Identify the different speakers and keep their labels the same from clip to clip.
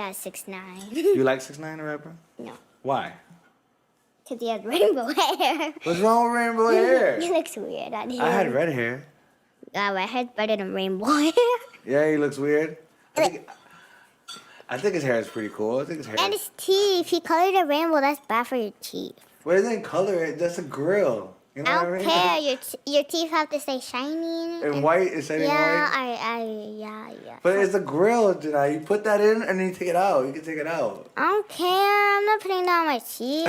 Speaker 1: Yeah, 6ix9ine.
Speaker 2: You like 6ix9ine, the rapper?
Speaker 1: No.
Speaker 2: Why?
Speaker 1: Because he has rainbow hair.
Speaker 2: What's wrong with rainbow hair?
Speaker 1: He looks weird.
Speaker 2: I had red hair.
Speaker 1: Red hair's better than rainbow hair.
Speaker 2: Yeah, he looks weird. I think his hair is pretty cool. I think his hair.
Speaker 1: And his teeth. He colored it rainbow. That's bad for your teeth.
Speaker 2: Well, it doesn't color it. That's a grill. You know
Speaker 1: I
Speaker 2: what
Speaker 1: don't
Speaker 2: I mean?
Speaker 1: care. Your teeth have to stay shiny.
Speaker 2: And white is shining
Speaker 1: yeah,
Speaker 2: white.
Speaker 1: yeah.
Speaker 2: But it's a grill, Janai. You put that in and then you take it out. You can take it out.
Speaker 1: I don't care. I'm not putting down my teeth.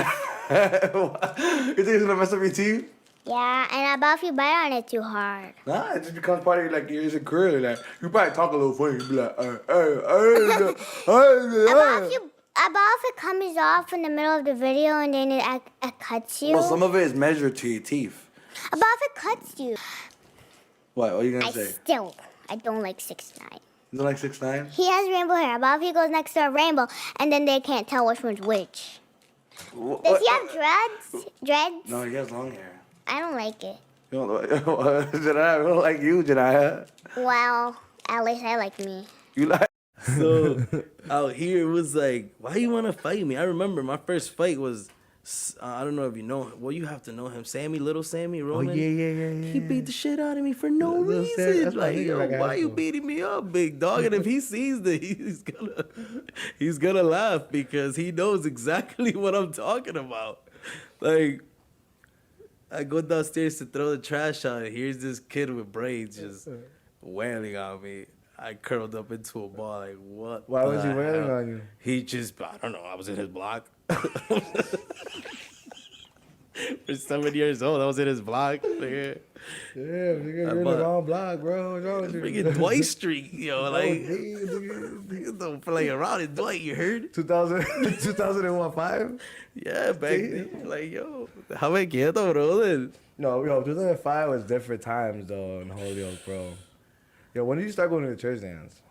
Speaker 2: You think it's gonna mess up your teeth?
Speaker 1: Yeah, and about if you bite on it too hard.
Speaker 2: Nah, it just becomes part of your, like, it's a grill. Like, you probably talk a little funny. You be like,
Speaker 1: About if it comes off in the middle of the video and then it cuts you.
Speaker 2: Well, some of it is measured to your teeth.
Speaker 1: About if it cuts you.
Speaker 2: What are you gonna say?
Speaker 1: I don't like 6ix9ine.
Speaker 2: You don't like 6ix9ine?
Speaker 1: He has rainbow hair. About if he goes next to a rainbow and then they can't tell which one's which. Does he have dreads? Dreads?
Speaker 2: No, he has long hair.
Speaker 1: I don't like it.
Speaker 2: You Janai, I don't like you, Janai.
Speaker 1: Well, at least I like me.
Speaker 2: You like...
Speaker 3: So out here it was like, why you want to fight me? I remember my first fight was, I don't know if you know, well, you have to know him, Little Sammy Roman.
Speaker 2: Oh, yeah.
Speaker 3: He beat the shit out of me for no reason. Like, yo, why you beating me up, big dog? And if he sees that, he's gonna laugh because he knows exactly what I'm talking about. Like, I go downstairs to throw the trash out, and here's this kid with braids just wailing on me. I curled up into a ball, like, what?
Speaker 2: Why was he wailing on you?
Speaker 3: He just, I don't know, I was in his block. For 7 years old, I was in his block. Nigga.
Speaker 2: Yeah, you're in the wrong block, bro. What's wrong with you?
Speaker 3: Freaking Dwight Street, yo, like, don't play around in Dwight, you heard?
Speaker 2: 2001, 5?
Speaker 3: Yeah, back then, like, yo, how me quieto, brother.
Speaker 2: No, 2005 was different times, though, in Holyoke, bro. Yo, when did you start going to the church dance?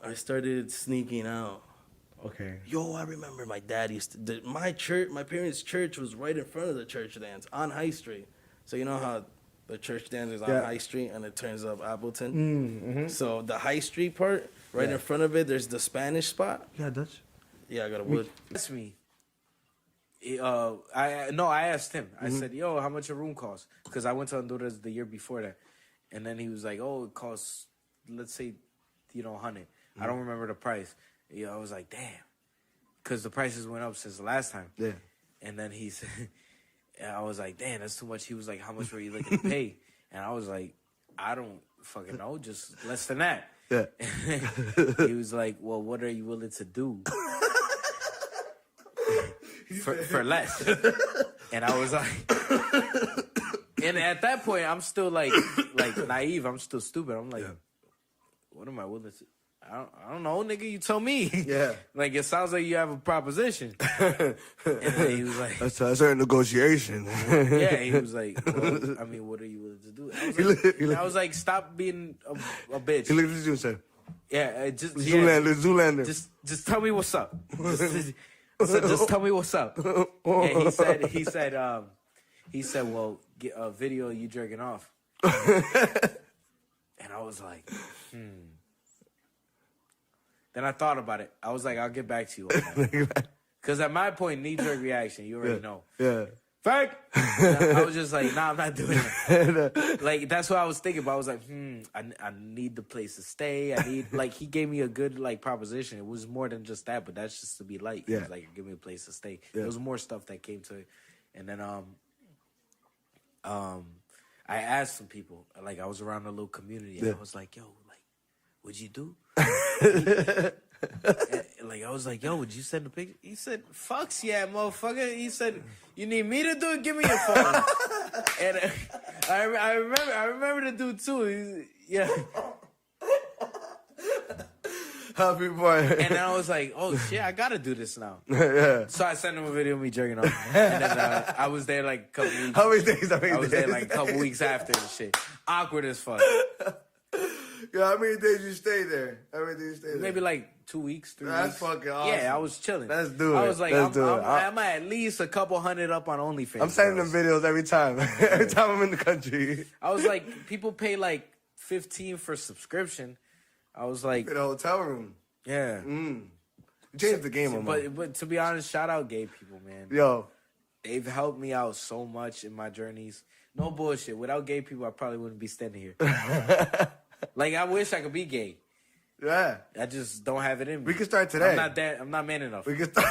Speaker 3: I started sneaking out.
Speaker 2: Okay.
Speaker 3: Yo, I remember my dad used to, my parents' church was right in front of the church dance on High Street. So you know how the church dance is on High Street and it turns up Appleton?
Speaker 2: Mm-hmm.
Speaker 3: So the High Street part, right in front of it, there's the Spanish spot.
Speaker 2: Yeah, Dutch.
Speaker 3: Yeah, I got a wood.
Speaker 4: That's me. I asked him. I said, yo, how much a room costs? Because I went to Honduras the year before that. And then he was like, oh, it costs, let's say, 100. I don't remember the price. I was like, damn. Because the prices went up since the last time.
Speaker 2: Yeah.
Speaker 4: And then he said, I was like, damn, that's too much. He was like, how much were you looking to pay? And I was like, I don't fucking know, just less than that.
Speaker 2: Yeah.
Speaker 4: He was like, well, what are you willing to do for less? And I was like, and at that point, I'm still like naive. I'm still stupid. I'm like, what am I willing to? I don't know, nigga. You tell me.
Speaker 2: Yeah.
Speaker 4: Like, it sounds like you have a proposition. And then he was like,
Speaker 2: that's a negotiation.
Speaker 4: yeah. He was like, well, I mean, what are you willing to do? I was like, stop being a bitch.
Speaker 2: He looked at you and said,
Speaker 4: yeah, just
Speaker 2: Zoolander.
Speaker 4: Just tell me what's up. Just tell me what's up. And he said, well, get a video of you jerking off. And I was like, Then I thought about it. I was like, I'll get back to you on that. Because at my point, knee-jerk reaction, you already know.
Speaker 2: Yeah.
Speaker 4: Fact! I was just like, nah, I'm not doing that. Like, that's what I was thinking about. I was like, I need the place to stay. He gave me a good, proposition. It was more than just that, but that's just to be light. He was like, give me a place to stay. Yeah. There was more stuff that came to it. And then, I asked some people, I was around a little community, and I was like, yo, what'd you do? I was like, yo, would you send a picture? He said, fucks yeah, motherfucker. He said, you need me to do it? Give me your phone. And I remember the dude too. Yeah.
Speaker 2: Happy boy.
Speaker 4: And then I was like, oh shit, I gotta do this now.
Speaker 2: Yeah.
Speaker 4: So I sent him a video of me jerking off. And then I was there a couple weeks.
Speaker 2: How many days?
Speaker 4: I was there a couple weeks after and shit. Awkward as fuck.
Speaker 2: Yeah, how many days you stay there?
Speaker 4: Maybe 2 weeks, 3 weeks.
Speaker 2: That's fucking awesome.
Speaker 4: Yeah, I was chilling.
Speaker 2: Let's do it.
Speaker 4: I was like,
Speaker 2: Let's do it.
Speaker 4: I'm at least a couple hundred up on OnlyFans.
Speaker 2: I'm sending them videos every time. Every time I'm in the country.
Speaker 4: I was like, people pay $15 for subscription. I was like,
Speaker 2: in a hotel room.
Speaker 4: yeah.
Speaker 2: You changed the game,
Speaker 4: but to be honest, shout out gay people, man.
Speaker 2: Yo,
Speaker 4: They've helped me out so much in my journeys. No bullshit. Without gay people, I probably wouldn't be standing here. Like, I wish I could be gay.
Speaker 2: yeah.
Speaker 4: I just don't have it in me.
Speaker 2: We can start today.
Speaker 4: I'm not man enough.
Speaker 2: We can start.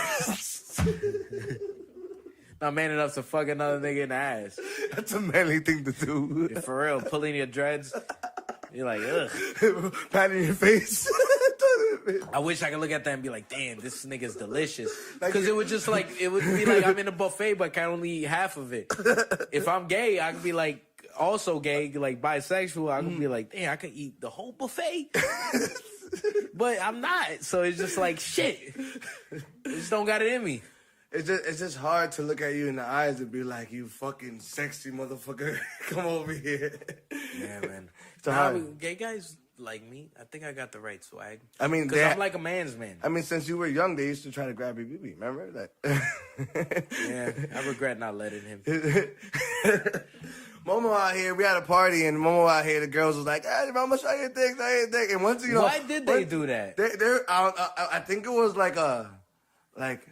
Speaker 4: Not man enough to fuck another nigga in the ass.
Speaker 2: That's a manly thing to do.
Speaker 4: Yeah, for real, pulling your dreads. You're like, ugh.
Speaker 2: Patting your face.
Speaker 4: I wish I could look at that and be like, damn, this nigga's delicious. Because it would be like I'm in a buffet, but I can only eat half of it. If I'm gay, I could be like, also gay, like bisexual. I could be like, damn, I could eat the whole buffet. But I'm not. So it's just like, shit. I just don't got it in me.
Speaker 2: It's just hard to look at you in the eyes and be like, you fucking sexy motherfucker. Come over here.
Speaker 4: Yeah, man.
Speaker 2: It's hard.
Speaker 4: Gay guys like me. I think I got the right swag.
Speaker 2: I mean,
Speaker 4: because I'm like a man's man.
Speaker 2: I mean, since you were young, they used to try to grab your BB. Remember that?
Speaker 4: Yeah, I regret not letting him.
Speaker 2: Momo out here, we had a party, and Momo out here, the girls was like, hey, Mama, show your dick, show your dick. And once, you know.
Speaker 4: Why did they do that?
Speaker 2: I think it was like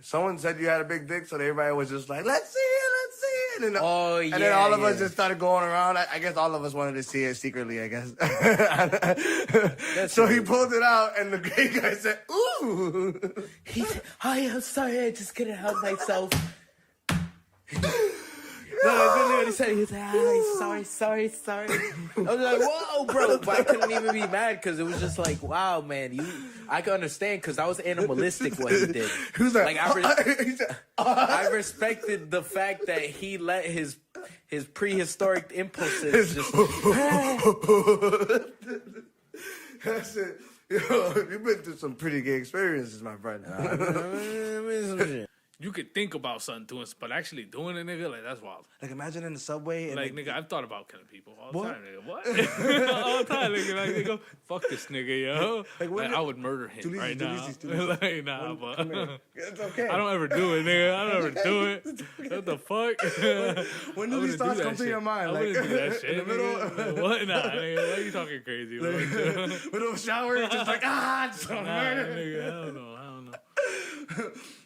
Speaker 2: someone said you had a big dick, so everybody was just like, let's see it, let's see it. And then all of us just started going around. I guess all of us wanted to see it secretly, I guess. So he pulled it out, and the gay guy said, ooh.
Speaker 4: He said, oh, yeah, I'm sorry, I just couldn't help myself. No, really what he said. He was like, sorry. I was like, whoa, bro. But I couldn't even be mad because it was just like, wow, man. I can understand because I was animalistic what he did.
Speaker 2: He was like,
Speaker 4: I respected the fact that he let his prehistoric impulses just.
Speaker 2: I said, yo, you've been through some pretty gay experiences, my friend.
Speaker 5: You could think about something doing, but actually doing it, nigga, like, that's wild.
Speaker 2: Like, imagine in the subway. And
Speaker 5: like, nigga, I've thought about killing people all the
Speaker 2: What?
Speaker 5: time, nigga. What? All the time, nigga. Like, nigga, fuck this nigga, yo. Like, I would murder him right now. Like, nah, but
Speaker 2: It's okay.
Speaker 5: I don't ever do it, nigga. I don't ever do it. What the fuck?
Speaker 2: When do these thoughts come to your mind?
Speaker 5: I
Speaker 2: Like,
Speaker 5: wouldn't do that shit,
Speaker 2: in the middle?
Speaker 5: nigga. What? Nah, nigga. Why are you talking crazy, bro?
Speaker 2: Middle of a shower, just like, just
Speaker 5: Nah,
Speaker 2: murder.
Speaker 5: nigga, I don't know.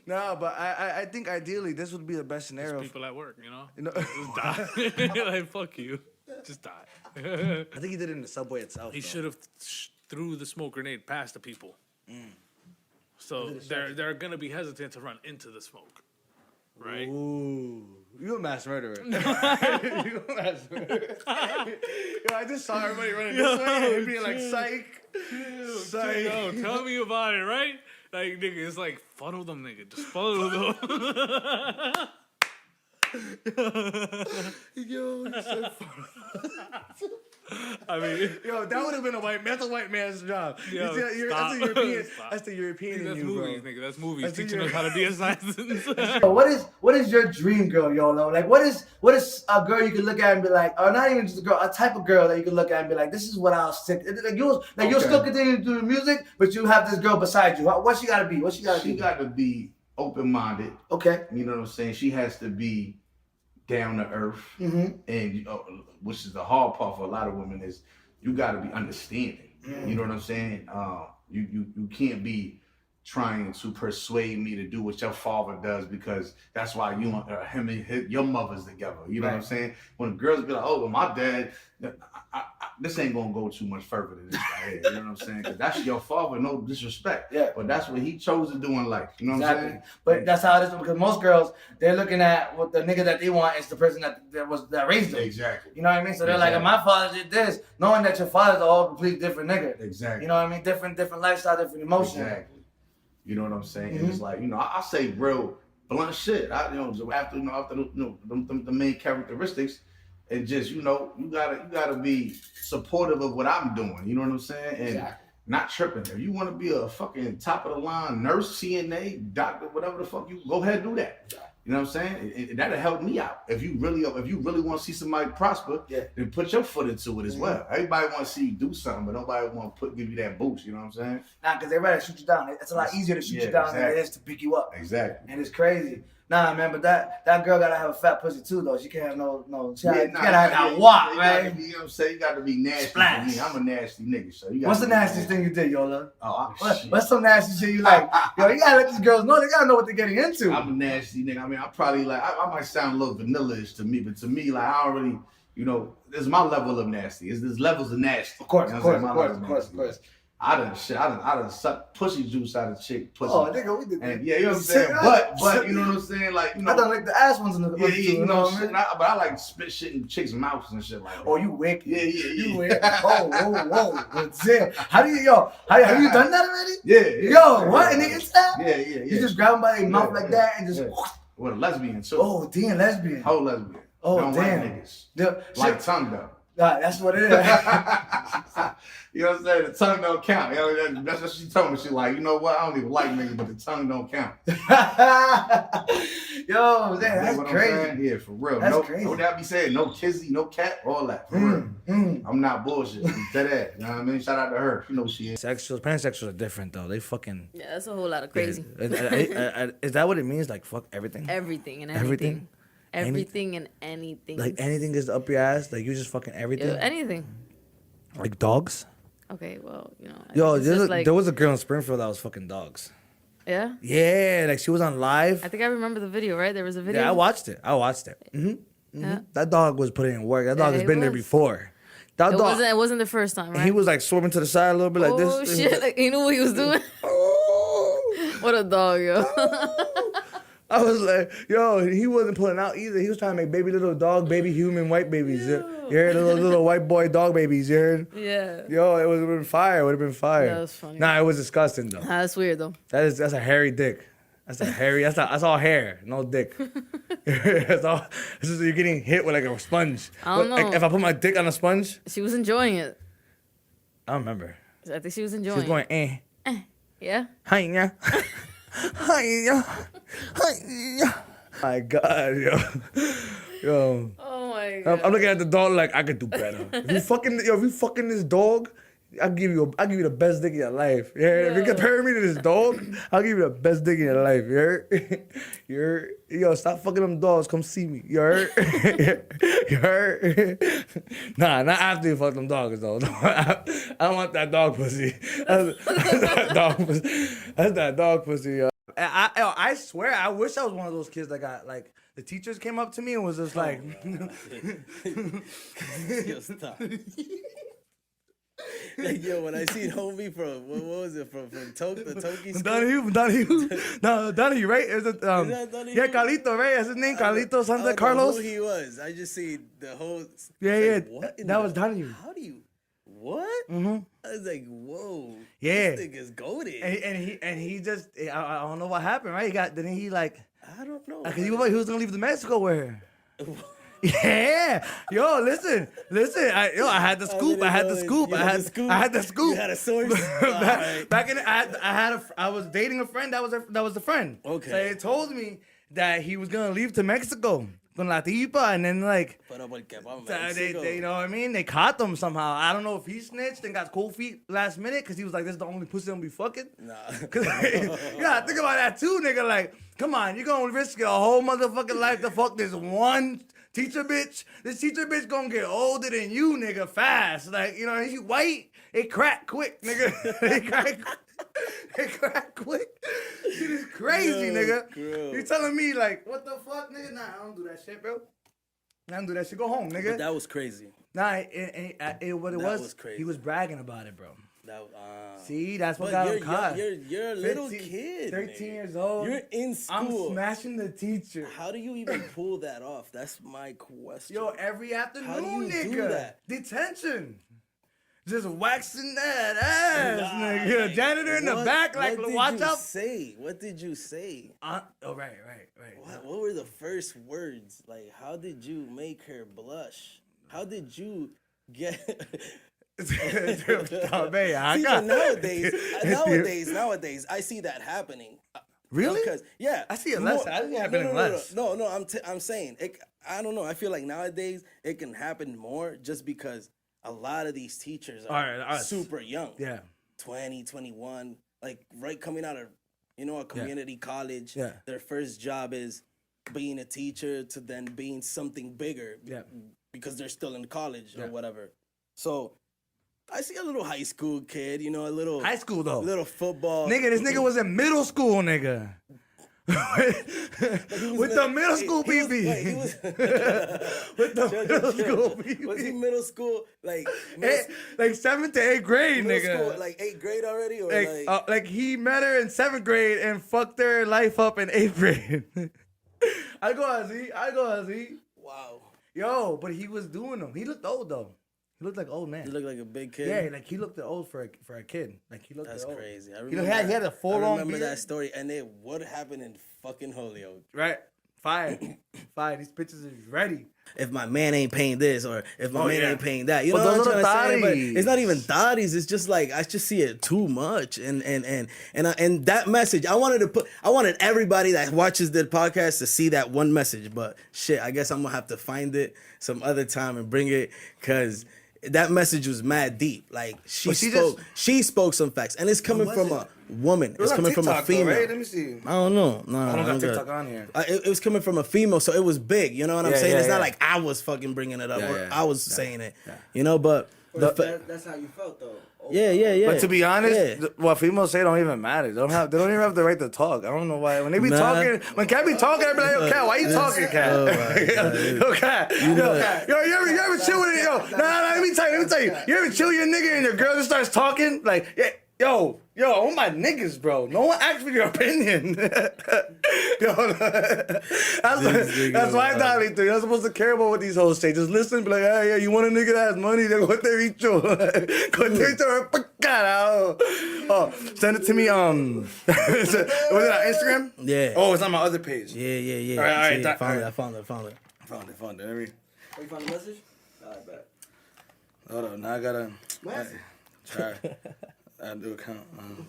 Speaker 2: No, but I think ideally this would be the best scenario.
Speaker 5: People at work, you know?
Speaker 2: You know?
Speaker 5: Just die. Like, fuck you. Just die.
Speaker 2: I think he did it in the subway itself.
Speaker 5: He should have threw the smoke grenade past the people. So they're gonna be hesitant to run into the smoke, right?
Speaker 2: Ooh, you a mass murderer. You a mass murderer. Yo, I just saw everybody running this way and being like, psych. Psych.
Speaker 5: Yo, tell me about it, right? Like, nigga, it's like, funnel them, nigga. Just funnel them.
Speaker 2: Yo, he said
Speaker 5: I mean,
Speaker 2: yo, that would have been that's a white man's job.
Speaker 5: Yo,
Speaker 2: That's the European. That's the European in
Speaker 5: that's
Speaker 2: you,
Speaker 5: movies,
Speaker 2: bro.
Speaker 5: nigga. That's movies
Speaker 2: That's
Speaker 5: teaching
Speaker 2: your-
Speaker 5: us how to be assassins.
Speaker 6: What is your dream girl, YOLO? Like, what is a girl you can look at and be like, or not even just a girl, a type of girl that you can look at and be like, this is what I'll stick. Like you'll still continue to do the music, but you have this girl beside you. What she gotta be? What she gotta be?
Speaker 7: She got to be open-minded.
Speaker 6: Okay.
Speaker 7: You know what I'm saying? She has to be down to earth, and which is the hard part for a lot of women is you got to be understanding. You know what I'm saying? You can't be trying to persuade me to do what your father does because that's why you and him and your mother's together. You know what I'm saying? When girls be like, oh, well, my dad, this ain't gonna go too much further than this right here. You know what I'm saying? Because that's your father, no disrespect.
Speaker 6: Yeah.
Speaker 7: But that's what he chose to do in life. You know what I'm saying?
Speaker 6: But that's how it is because most girls, they're looking at what the nigga that they want is the person that raised them.
Speaker 7: Exactly.
Speaker 6: You know what I mean? So they're like, my father did this, knowing that your father's a whole complete different nigga.
Speaker 7: Exactly.
Speaker 6: You know what I mean? Different lifestyle, different emotion.
Speaker 7: Exactly. You know what I'm saying? And it's like, I say real blunt shit. After the main characteristics, and just, you gotta be supportive of what I'm doing. You know what I'm saying? And not tripping. If you want to be a fucking top of the line nurse, CNA, doctor, whatever the fuck, you go ahead and do that. You know what I'm saying? That'll help me out. If you really want to see somebody prosper, then put your foot into it as well. Everybody want to see you do something, but nobody want to give you that boost. You know what I'm saying?
Speaker 6: Nah, because they rather shoot you down. It's a lot easier to shoot you down than it is to pick you up.
Speaker 7: Exactly.
Speaker 6: And it's crazy. Nah, man, but that girl gotta have a fat pussy too, though. She can't have no. She
Speaker 7: Yeah,
Speaker 6: gotta have that wop, man.
Speaker 7: You know what I'm saying? You gotta be nasty
Speaker 6: Splash.
Speaker 7: for me. I'm a nasty nigga, so you gotta.
Speaker 6: What's the nastiest thing you did, Yola?
Speaker 7: Shit.
Speaker 6: What's some nasty shit you like? Yo, you gotta let these girls know. They gotta know what they're getting into.
Speaker 7: I'm a nasty nigga. I mean, I probably like I might sound a little vanilla-ish to me, but to me, like I don't really, you know, there's my level of nasty. There's levels of nasty.
Speaker 6: Of course. I done
Speaker 7: sucked pussy juice out of chick pussy.
Speaker 6: Oh, nigga, we did that.
Speaker 7: And yeah, you know what I'm saying? But you know what I'm saying? Like, you know,
Speaker 6: I done like the ass ones in the
Speaker 7: you know what I'm saying? But I like spit shit in chicks' mouths and shit like that.
Speaker 6: Oh, you wicked.
Speaker 7: Yeah.
Speaker 6: You wicked. Whoa. Damn. Have you done that already?
Speaker 7: Yeah.
Speaker 6: Yo, what? And they style?
Speaker 7: Yeah.
Speaker 6: You just grab them by their mouth like that and just.
Speaker 7: Yeah. With a lesbian too.
Speaker 6: Oh, damn, lesbian.
Speaker 7: Whole lesbian.
Speaker 6: Oh,
Speaker 7: don't
Speaker 6: damn.
Speaker 7: like niggas. Like tongue though.
Speaker 6: Nah, that's what it is.
Speaker 7: You know what I'm saying? The tongue don't count. You know, that's what she told me. She like, you know what? I don't even like niggas, but the tongue don't count.
Speaker 6: Yo, that's
Speaker 7: what
Speaker 6: crazy.
Speaker 7: I'm saying? Yeah, for real.
Speaker 6: That's crazy.
Speaker 7: What that be saying? No kizzy, no cat, all that. For real. I'm not bullshit. Dead ass. You know what I mean? Shout out to her. You know she is.
Speaker 3: Pansexuals are different though. They fucking.
Speaker 8: Yeah, that's a whole lot of crazy.
Speaker 3: Is that what it means? Like fuck everything.
Speaker 8: Everything and
Speaker 3: Everything?
Speaker 8: Everything and anything.
Speaker 3: Like anything is up your ass. Like you just fucking everything.
Speaker 8: Yeah, anything.
Speaker 3: Like dogs.
Speaker 8: Okay, well, you know.
Speaker 3: Yo,
Speaker 8: it's just
Speaker 3: there was a girl in Springfield that was fucking dogs.
Speaker 8: Yeah.
Speaker 3: Yeah, like she was on live.
Speaker 8: I think I remember the video, right? There was a video.
Speaker 3: Yeah, I watched it.
Speaker 8: Yeah.
Speaker 3: That dog was putting in work. That dog
Speaker 8: Yeah,
Speaker 3: has
Speaker 8: he
Speaker 3: been there
Speaker 8: was.
Speaker 3: before. That
Speaker 8: It
Speaker 3: dog.
Speaker 8: wasn't the first time, right?
Speaker 3: He was like swerving to the side a little bit like this.
Speaker 8: Oh shit! Like, you know what he was doing?
Speaker 3: Oh.
Speaker 8: What a dog, yo.
Speaker 3: I was like, yo, he wasn't pulling out either. He was trying to make baby little dog, baby human white babies. You heard? Little white boy dog babies. You heard?
Speaker 8: Yeah.
Speaker 3: Yo, it would have been fire. Would have been fire.
Speaker 8: That was funny.
Speaker 3: Nah, it was disgusting though.
Speaker 8: That's weird though.
Speaker 3: That's a hairy dick. That's all hair, no dick. That's all. This is you're getting hit with like a sponge.
Speaker 8: I don't
Speaker 3: Like,
Speaker 8: know.
Speaker 3: if I put my dick on a sponge,
Speaker 8: She was enjoying it.
Speaker 3: I don't remember.
Speaker 8: I think she was
Speaker 3: She
Speaker 8: enjoying
Speaker 3: was going
Speaker 8: it. Yeah.
Speaker 3: hi yeah, hi. My God, yo.
Speaker 8: Oh my god.
Speaker 3: I'm looking at the dog like I could do better. If you fucking this dog, I'll give you the best dick in your life. Yeah. If you compare me to this dog, I'll give you the best dick in your life. You heard? Yo, stop fucking them dogs. Come see me. You heard? You heard? Nah, not after you fuck them dogs though. I don't want that dog pussy. That's that dog pussy. That's that dog pussy. Yo. I swear, I wish I was one of those kids that got like. The teachers came up to me and was just like, yo, stop.
Speaker 9: Like, yo, when I seen homie from what was it from the Toki school?
Speaker 3: Donahue, right? Is it
Speaker 9: that Donahue?
Speaker 3: yeah, Carlito, right? Is his name Carlito
Speaker 9: I don't know
Speaker 3: Carlos?
Speaker 9: who he was. I just seen the whole.
Speaker 3: Yeah.
Speaker 9: Like, what in
Speaker 3: That
Speaker 9: the-
Speaker 3: was Donahue.
Speaker 9: How do you? What?
Speaker 3: Mm-hmm.
Speaker 9: I was like, whoa.
Speaker 3: Yeah.
Speaker 9: This nigga's goated.
Speaker 3: And he just I don't know what happened, right? Didn't he like?
Speaker 9: I don't know.
Speaker 3: Cause he was gonna leave to Mexico with her. Yeah, yo, listen. I had the scoop. I had the scoop.
Speaker 9: You had the scoop?
Speaker 3: I had the scoop.
Speaker 9: You had a source?
Speaker 3: Back in, I was dating a friend that was the friend.
Speaker 9: Okay.
Speaker 3: So they told me that he was gonna leave to Mexico con la tipa, and then like. They you know what I mean? They caught them somehow. I don't know if he snitched and got cold feet last minute because he was like, "This is the only pussy I'm gonna be fucking."
Speaker 9: Nah.
Speaker 3: Cause you gotta think about that too, nigga. Like, come on, you gonna risk your whole motherfucking life to fuck this one teacher bitch? This teacher bitch gonna get older than you, nigga, fast. Like, you know, he white, it crack quick, nigga. It crack quick. Shit is crazy, nigga.
Speaker 9: Girl.
Speaker 3: You telling me like, what the fuck, nigga? Nah, I don't do that shit, bro. I don't do that shit. Go home, nigga.
Speaker 9: But that was crazy.
Speaker 3: Nah, what it
Speaker 9: That
Speaker 3: was
Speaker 9: was crazy.
Speaker 3: he was bragging about it, bro.
Speaker 9: That,
Speaker 3: See, that's what
Speaker 9: but
Speaker 3: got
Speaker 9: you're,
Speaker 3: him caught.
Speaker 9: you're a little
Speaker 3: 15,
Speaker 9: kid.
Speaker 3: 13
Speaker 9: man.
Speaker 3: years old.
Speaker 9: You're in school.
Speaker 3: I'm smashing the teacher.
Speaker 9: How do you even pull that off? That's my question.
Speaker 3: Yo, every afternoon,
Speaker 9: How do you
Speaker 3: nigga.
Speaker 9: do that?
Speaker 3: Detention. Just waxing that ass,
Speaker 9: Nah,
Speaker 3: nigga.
Speaker 9: like,
Speaker 3: Janitor in the back, like, watch out.
Speaker 9: What did you say?
Speaker 3: Oh, right.
Speaker 9: What were the first words? Like, how did you make her blush? How did you get?
Speaker 3: Oh, man, I
Speaker 9: See,
Speaker 3: got
Speaker 9: but nowadays, I see that happening.
Speaker 3: Really?
Speaker 9: Because I
Speaker 3: see it less. I see it happening less.
Speaker 9: No, I'm saying I don't know. I feel like nowadays it can happen more just because a lot of these teachers are super young.
Speaker 3: Yeah.
Speaker 9: 20, 21, like right coming out of a community college.
Speaker 3: Yeah.
Speaker 9: Their first job is being a teacher to then being something bigger.
Speaker 2: Yeah.
Speaker 9: Because they're still in college or whatever. So I see a little high school kid, you know, a little
Speaker 2: High school though.
Speaker 9: little football.
Speaker 2: Nigga, this nigga was in middle school, nigga. With the middle school BB. With the middle school BB.
Speaker 9: Was he middle school? Like,
Speaker 2: Like 7th to 8th grade,
Speaker 9: middle
Speaker 2: nigga.
Speaker 9: school, like 8th grade already? Or
Speaker 2: Like he met her in 7th grade and fucked her life up in 8th grade. I go Azi.
Speaker 9: wow.
Speaker 2: Yo, but he was doing them. He looked old though. He looked like old man.
Speaker 9: You look like a big kid.
Speaker 2: Yeah, like he looked old for a kid. Like he looked.
Speaker 9: That's
Speaker 2: old.
Speaker 9: crazy. I
Speaker 2: He
Speaker 9: remember
Speaker 2: had a full
Speaker 9: I
Speaker 2: on
Speaker 9: remember
Speaker 2: beard.
Speaker 9: that story, and it would happen in fucking Holyoke.
Speaker 2: Right. Fire. These pictures is ready.
Speaker 9: If my man ain't paying this, or if my man ain't paying that, you
Speaker 2: But
Speaker 9: know what I'm
Speaker 2: those
Speaker 9: trying to say? But
Speaker 2: are
Speaker 9: it's not even thotties. It's just like I just see it too much, and that message. I wanted everybody that watches the podcast to see that one message. But shit, I guess I'm gonna have to find it some other time and bring it, cause that message was mad deep. Like she spoke some facts, and it's coming from a woman. It's coming from a female.
Speaker 2: Though, right? Let me see.
Speaker 9: I don't know. No,
Speaker 2: I don't got
Speaker 9: good.
Speaker 2: TikTok on here.
Speaker 9: It was coming from a female, so it was big. You know what I'm saying?
Speaker 2: yeah,
Speaker 9: It's not
Speaker 2: yeah.
Speaker 9: like I was fucking bringing it up, or
Speaker 2: yeah,
Speaker 9: I was saying it. You know, but
Speaker 10: That's how you felt though.
Speaker 9: yeah.
Speaker 2: But to be honest,
Speaker 9: Yeah.
Speaker 2: what females say don't even matter. They don't even have the right to talk. I don't know why. When they be talking, when Cat be talking, I be like, yo, Cat, why you talking, Cat?
Speaker 9: Oh my God.
Speaker 2: Yo, Cat. Yo, you ever chill with it? Yo, nah, let me tell you. You ever chill with your nigga and your girl just starts talking? Like, yeah, yo, I want my niggas, bro. No one asks for your opinion. Yo, that's why I thought you're not supposed to care about what these hoes say. Just listen, be like, hey, yeah, you want a nigga that has money? Then go te bicho. Oh, send it to me. Was it on Instagram?
Speaker 9: Yeah.
Speaker 2: Oh, it's on my other page.
Speaker 9: Yeah.
Speaker 2: All right.
Speaker 9: See, I found it.
Speaker 2: Found it.
Speaker 10: Oh, you found the message? Alright, bet.
Speaker 2: Hold on, now I gotta try. I do count.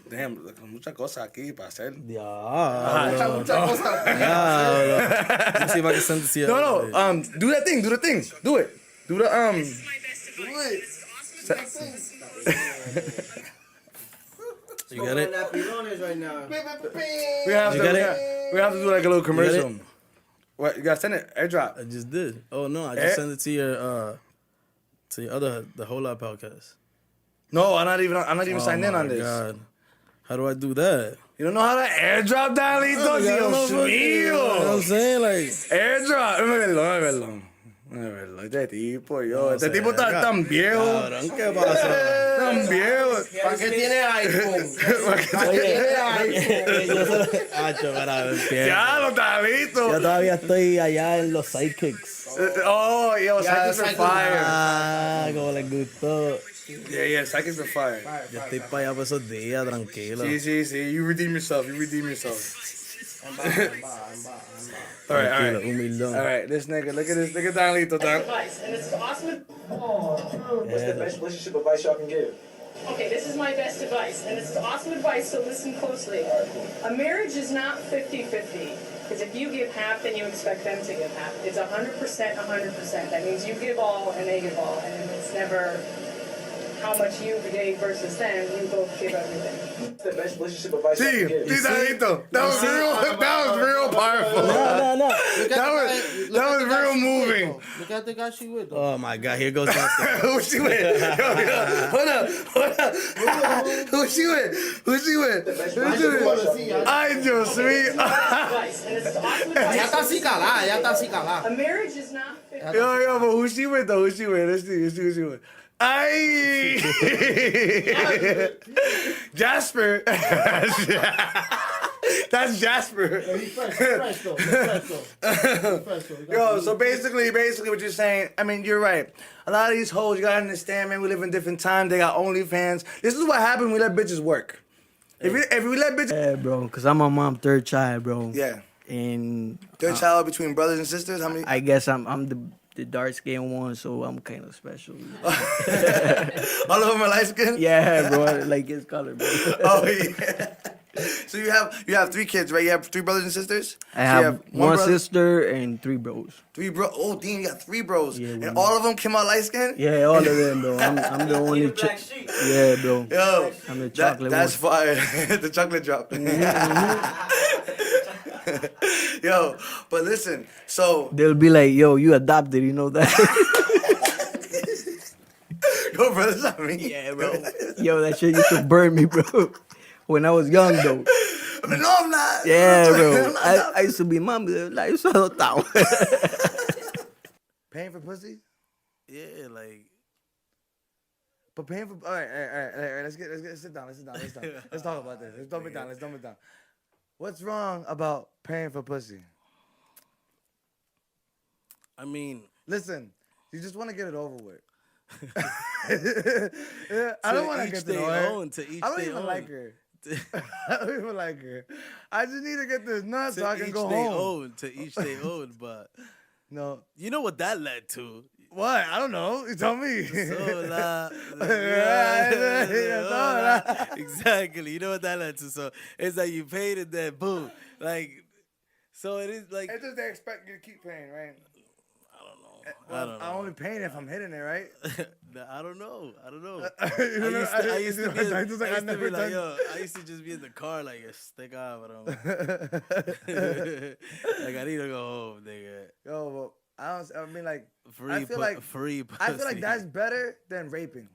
Speaker 2: Damn, muchas cosas aquí para hacer.
Speaker 9: Muchas cosas. Let me see if I can send it to you.
Speaker 2: No. Do that thing. Do the thing. Do it. Do the
Speaker 9: You got it?
Speaker 10: Right now.
Speaker 2: We have
Speaker 9: You
Speaker 2: to.
Speaker 9: got it?
Speaker 2: We have to do like a little commercial.
Speaker 9: it?
Speaker 2: What you gotta send it? AirDrop.
Speaker 9: I just did. Oh no, I just sent it to your the Holat podcast.
Speaker 2: No, I'm not even signed in on this.
Speaker 9: God. How do I do that?
Speaker 2: You don't know how to AirDrop, Dalito?
Speaker 9: You know what I'm saying? Like,
Speaker 2: AirDrop. Déjame verlo. Este tipo, yo. Este tipo está tan viejo.
Speaker 9: cabrón, ¿qué pasa?
Speaker 2: Tan viejo.
Speaker 10: ¿Para qué tiene iPhone? ¿Para qué tiene iPhone?
Speaker 2: Ya, lo Dalito.
Speaker 9: Yo todavía estoy allá en los sidekicks.
Speaker 2: Oh, yo, Psychics are fire.
Speaker 9: Ah, como les gustó.
Speaker 2: Yeah, Psychics are fire.
Speaker 9: Yo estoy para allá por esos días, tranquilo.
Speaker 2: Sí. You redeem yourself. All right.
Speaker 9: Humildón.
Speaker 2: All right, this nigga, look at Donlito, Don.
Speaker 11: Advice, and it's awesome.
Speaker 10: What's the best relationship advice y'all can give?
Speaker 11: Okay, this is my best advice, and it's awesome advice, so listen closely. A marriage is not 50-50, because if you give half, then you expect them to give half. It's 100%. That means you give all, and they give all, and it's never how much you gave versus them. You both give everything.
Speaker 10: What's the best relationship advice y'all can give?
Speaker 2: Donlito, that was real powerful.
Speaker 9: No.
Speaker 2: That was real moving.
Speaker 10: Look at the guy she with.
Speaker 9: Oh my God, here goes that.
Speaker 2: Who she with? Hold up. Who she with? Ay, Dios mío.
Speaker 11: Advice, and it's awesome advice.
Speaker 10: Ya está así calada.
Speaker 11: A marriage is not 50-50.
Speaker 2: Yo, but who she with though? Let's see who she with. Ay! Jasper. That's Jasper. Yo, so basically what you're saying, I mean, you're right. A lot of these hoes, you gotta understand, man, we live in different times. They got OnlyFans. This is what happened when we let bitches work. If we let bitches...
Speaker 10: Yeah, bro, because I'm my mom's third child, bro.
Speaker 2: Yeah.
Speaker 10: And...
Speaker 2: Third child between brothers and sisters? How many?
Speaker 10: I guess I'm the dark-skinned one, so I'm kind of special.
Speaker 2: All of them are light skinned?
Speaker 10: Yeah, bro, like his color, bro.
Speaker 2: Oh, yeah. So you have 3 kids, right? You have 3 brothers and sisters?
Speaker 10: I have,
Speaker 2: so you have
Speaker 10: one
Speaker 2: brother,
Speaker 10: sister and 3 bros.
Speaker 2: 3 bros. Oh, damn, you got 3 bros.
Speaker 10: Yeah,
Speaker 2: and all of them came out light skinned?
Speaker 10: Yeah, all of them, bro. I'm the only... Yeah, bro.
Speaker 2: Yo,
Speaker 10: I'm the chocolate
Speaker 2: that's
Speaker 10: one.
Speaker 2: fire. The chocolate drop. Yo, but listen, so
Speaker 9: They'll be like, yo, you adopted, you know that?
Speaker 2: yo, brother, that's not me.
Speaker 9: Yeah, bro. Yo, that shit used to burn me, bro. When I was young, though.
Speaker 2: No, I'm not.
Speaker 9: Yeah,
Speaker 2: I'm
Speaker 9: bro.
Speaker 2: not.
Speaker 9: I used to be mom, like, you saw that.
Speaker 2: Paying for pussy?
Speaker 3: Yeah, like.
Speaker 2: But paying for all right. Let's sit down. Let's talk about this. Let's dump it down. What's wrong about paying for pussy?
Speaker 3: I mean,
Speaker 2: listen, you just want to get it over with. Yeah, I don't want to get to know her. I don't even like her. I don't even like her. I just need to get this nut so I can go home.
Speaker 3: To each their own, but
Speaker 2: no,
Speaker 3: you know what that led to?
Speaker 2: What? I don't know. You tell me.
Speaker 3: Exactly. You know what that led to? So it's like you paid it, then boom. Like, so it is like.
Speaker 2: It's just they expect you to keep paying, right?
Speaker 3: I don't know.
Speaker 2: I'm only paying if I'm hitting it, right?
Speaker 3: I don't know. I used to just be in the car like, stick out, bro. Like, I need to go home, nigga.
Speaker 2: Yo, well, I mean, like,
Speaker 3: Free
Speaker 2: I feel like
Speaker 3: pussy.
Speaker 2: I feel like that's better than raping.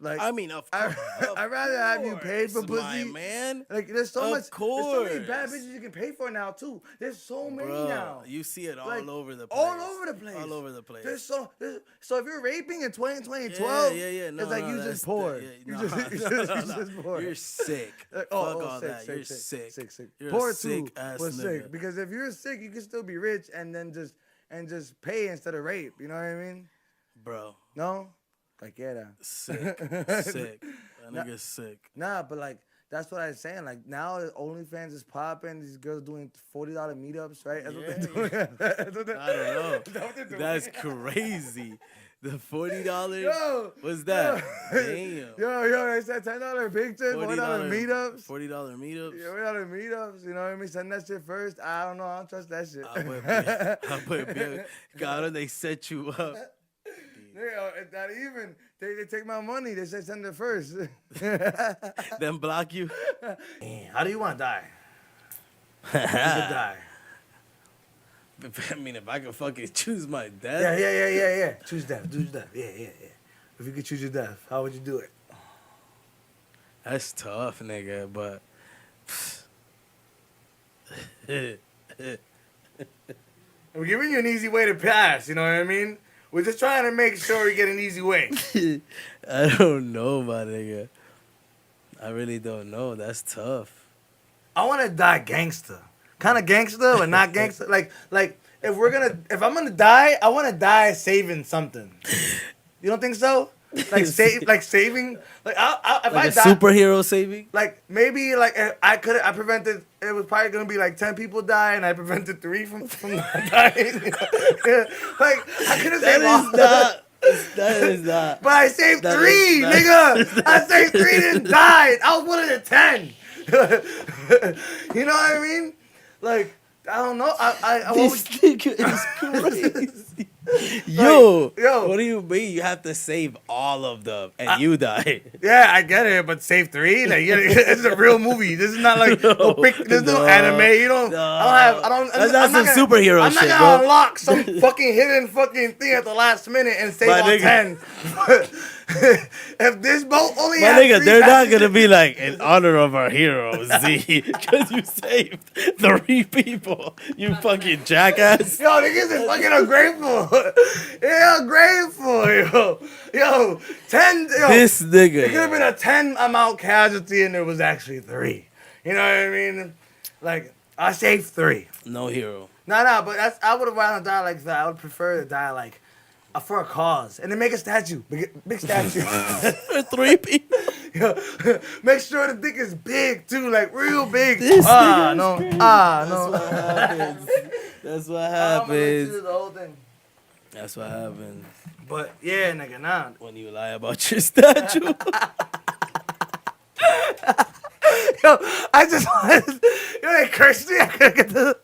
Speaker 2: Like,
Speaker 3: I mean, of course.
Speaker 2: I'd rather have you paid for pussy,
Speaker 3: my man.
Speaker 2: Like, there's so
Speaker 3: Of course.
Speaker 2: There's so many bad bitches you can pay for now too. There's so many now.
Speaker 3: You see it
Speaker 2: Like,
Speaker 3: all over the place.
Speaker 2: All over the place.
Speaker 3: All over the place.
Speaker 2: So if you're raping in 2012,
Speaker 3: No,
Speaker 2: it's like you just poor. You just poor.
Speaker 3: You're sick.
Speaker 2: Fuck
Speaker 3: all
Speaker 2: sick,
Speaker 3: that. You're
Speaker 2: sick.
Speaker 3: You're
Speaker 2: Poor
Speaker 3: a sick
Speaker 2: too,
Speaker 3: ass
Speaker 2: but
Speaker 3: nigga.
Speaker 2: sick. Because if you're sick, you can still be rich and then just pay instead of rape. You know what I mean?
Speaker 3: Bro.
Speaker 2: No? Like, yeah.
Speaker 3: Sick. That nigga's sick.
Speaker 2: Nah, but like, that's what I was saying. Like, now OnlyFans is popping. These girls doing $40 meetups, right? That's what they're doing.
Speaker 3: I don't know. That's crazy. The $40?
Speaker 2: Yo,
Speaker 3: what's that? Damn.
Speaker 2: Yo, they said $10 pictures, $40 meetups.
Speaker 3: $40 meetups?
Speaker 2: Yeah, $40 meetups. You know what I mean? Send that shit first. I don't know. I don't trust that shit.
Speaker 3: God, they set you up.
Speaker 2: Not even. They take my money. They say send it first.
Speaker 3: Then block you.
Speaker 2: How do you want to die? You could die.
Speaker 3: I mean, if I could fucking choose my death.
Speaker 2: Yeah. Choose death. Yeah. If you could choose your death, how would you do it?
Speaker 3: That's tough, nigga, but.
Speaker 2: We're giving you an easy way to pass, you know what I mean? We're just trying to make sure you get an easy way.
Speaker 3: I don't know, my nigga. I really don't know. That's tough.
Speaker 2: I want to die gangster. Kind of gangster, but not gangster. Like if I'm gonna die, I want to die saving something. You don't think so? Saving. Like if I die,
Speaker 3: superhero saving.
Speaker 2: Like maybe like I prevented. It was probably gonna be like 10 people die, and I prevented 3 from dying. Like I could have saved all.
Speaker 3: That is not.
Speaker 2: But I saved 3, nigga. I saved 3 and died. I was one of the 10. You know what I mean? Like, I don't know.
Speaker 3: This nigga is crazy. Yo, what do you mean? You have to save all of them and you die?
Speaker 2: Yeah, I get it, but save 3? Like, it's a real movie. This is not like there's no anime. You don't. I don't.
Speaker 3: That's not some superhero shit,
Speaker 2: I'm not gonna unlock some fucking hidden fucking thing at the last minute and save all 10. If this boat only has 3
Speaker 3: they're not
Speaker 2: passengers,
Speaker 3: gonna be like in honor of our hero Z because you saved 3 people. You fucking jackass.
Speaker 2: Yo, niggas is fucking ungrateful. Yeah, ungrateful, yo, 10. Yo,
Speaker 3: this nigga.
Speaker 2: It could have been a 10 amount casualty and there was actually 3. You know what I mean? Like I saved 3.
Speaker 3: No hero.
Speaker 2: No, but I would have rather die like that. I would prefer to die like for a cause, and then make a statue, big statue
Speaker 3: for 3 people.
Speaker 2: Yo, make sure the dick is big too, like real big.
Speaker 3: No. That's what happens.
Speaker 2: The whole thing.
Speaker 3: That's what happens.
Speaker 2: But yeah, nigga, nah.
Speaker 3: When you lie about your statue.
Speaker 2: Yo, I just wanted. They cursed me. I couldn't get the.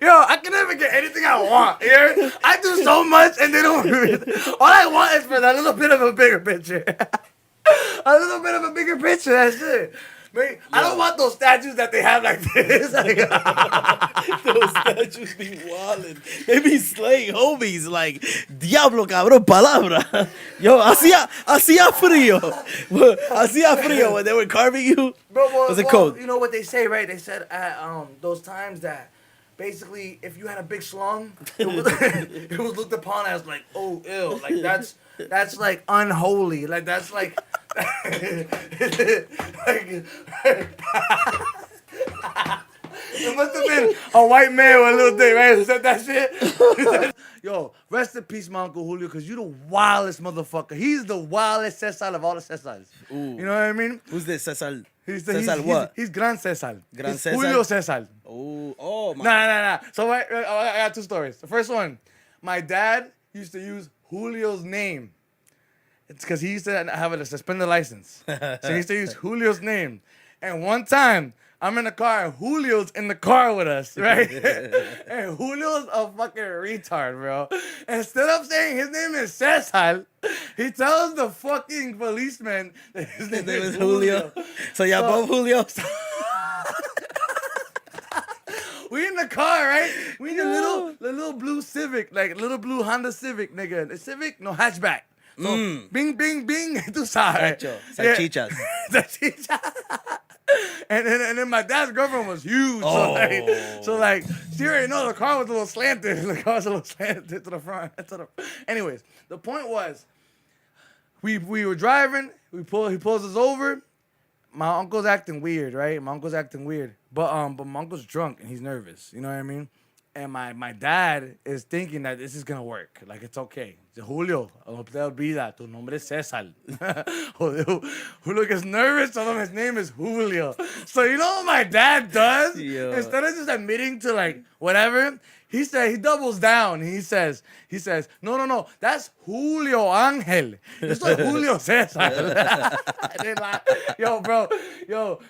Speaker 2: Yo, I can never get anything I want. Here, I do so much, and they don't. All I want is for that little bit of a bigger picture. A little bit of a bigger picture. That's it. Man, I don't want those statues that they have like this. Like,
Speaker 9: Those statues be wildin'. They be slaying homies like Diablo, cabrón, palabra. Yo, hacía frío. Hacía frío when they were carving you. Was it cold?
Speaker 2: You know what they say, right? They said at those times that basically if you had a big schlong, it was looked upon as like, oh, ill. Like that's like unholy. Like that's like. It must have been a white man with a little thing, right? Who said that shit? Yo, rest in peace, my Uncle Julio, because you the wildest motherfucker. He's the wildest Cesar of all the Cesars.
Speaker 9: Ooh.
Speaker 2: You know what I mean?
Speaker 9: Who's this, Cesar?
Speaker 2: He's
Speaker 9: what?
Speaker 2: He's Gran Cesar.
Speaker 9: Gran
Speaker 2: He's
Speaker 9: Cesar?
Speaker 2: Julio Cesar.
Speaker 9: Oh, my.
Speaker 2: Nah. So I got two stories. The first one, my dad used to use Julio's name. It's because he used to have a suspended license. So he used to use Julio's name. And one time, I'm in the car, and Julio's in the car with us, right? And Julio's a fucking retard, bro. Instead of saying his name is Cesar, he tells the fucking policeman that his name is Julio.
Speaker 9: So y'all both Julio?
Speaker 2: We in the car, right? We in the little blue Civic, like little blue Honda Civic, nigga. The Civic, no hatchback. So, bing, bing, bing, tú sabes.
Speaker 9: Salchichas.
Speaker 2: Salchichas. And then my dad's girlfriend was huge. So like, she already know the car was a little slanted. The car was a little slanted to the front. Anyways, the point was, we were driving. He pulls us over. My uncle's acting weird, right? But my uncle's drunk and he's nervous. You know what I mean? And my dad is thinking that this is gonna work. Like, it's okay. Julio, no te olvida, tu nombre es César. Julio gets nervous, so his name is Julio. So you know what my dad does?
Speaker 9: Yo.
Speaker 2: Instead of just admitting to like whatever, he doubles down. He says, no, that's Julio Ángel. It's like Julio César.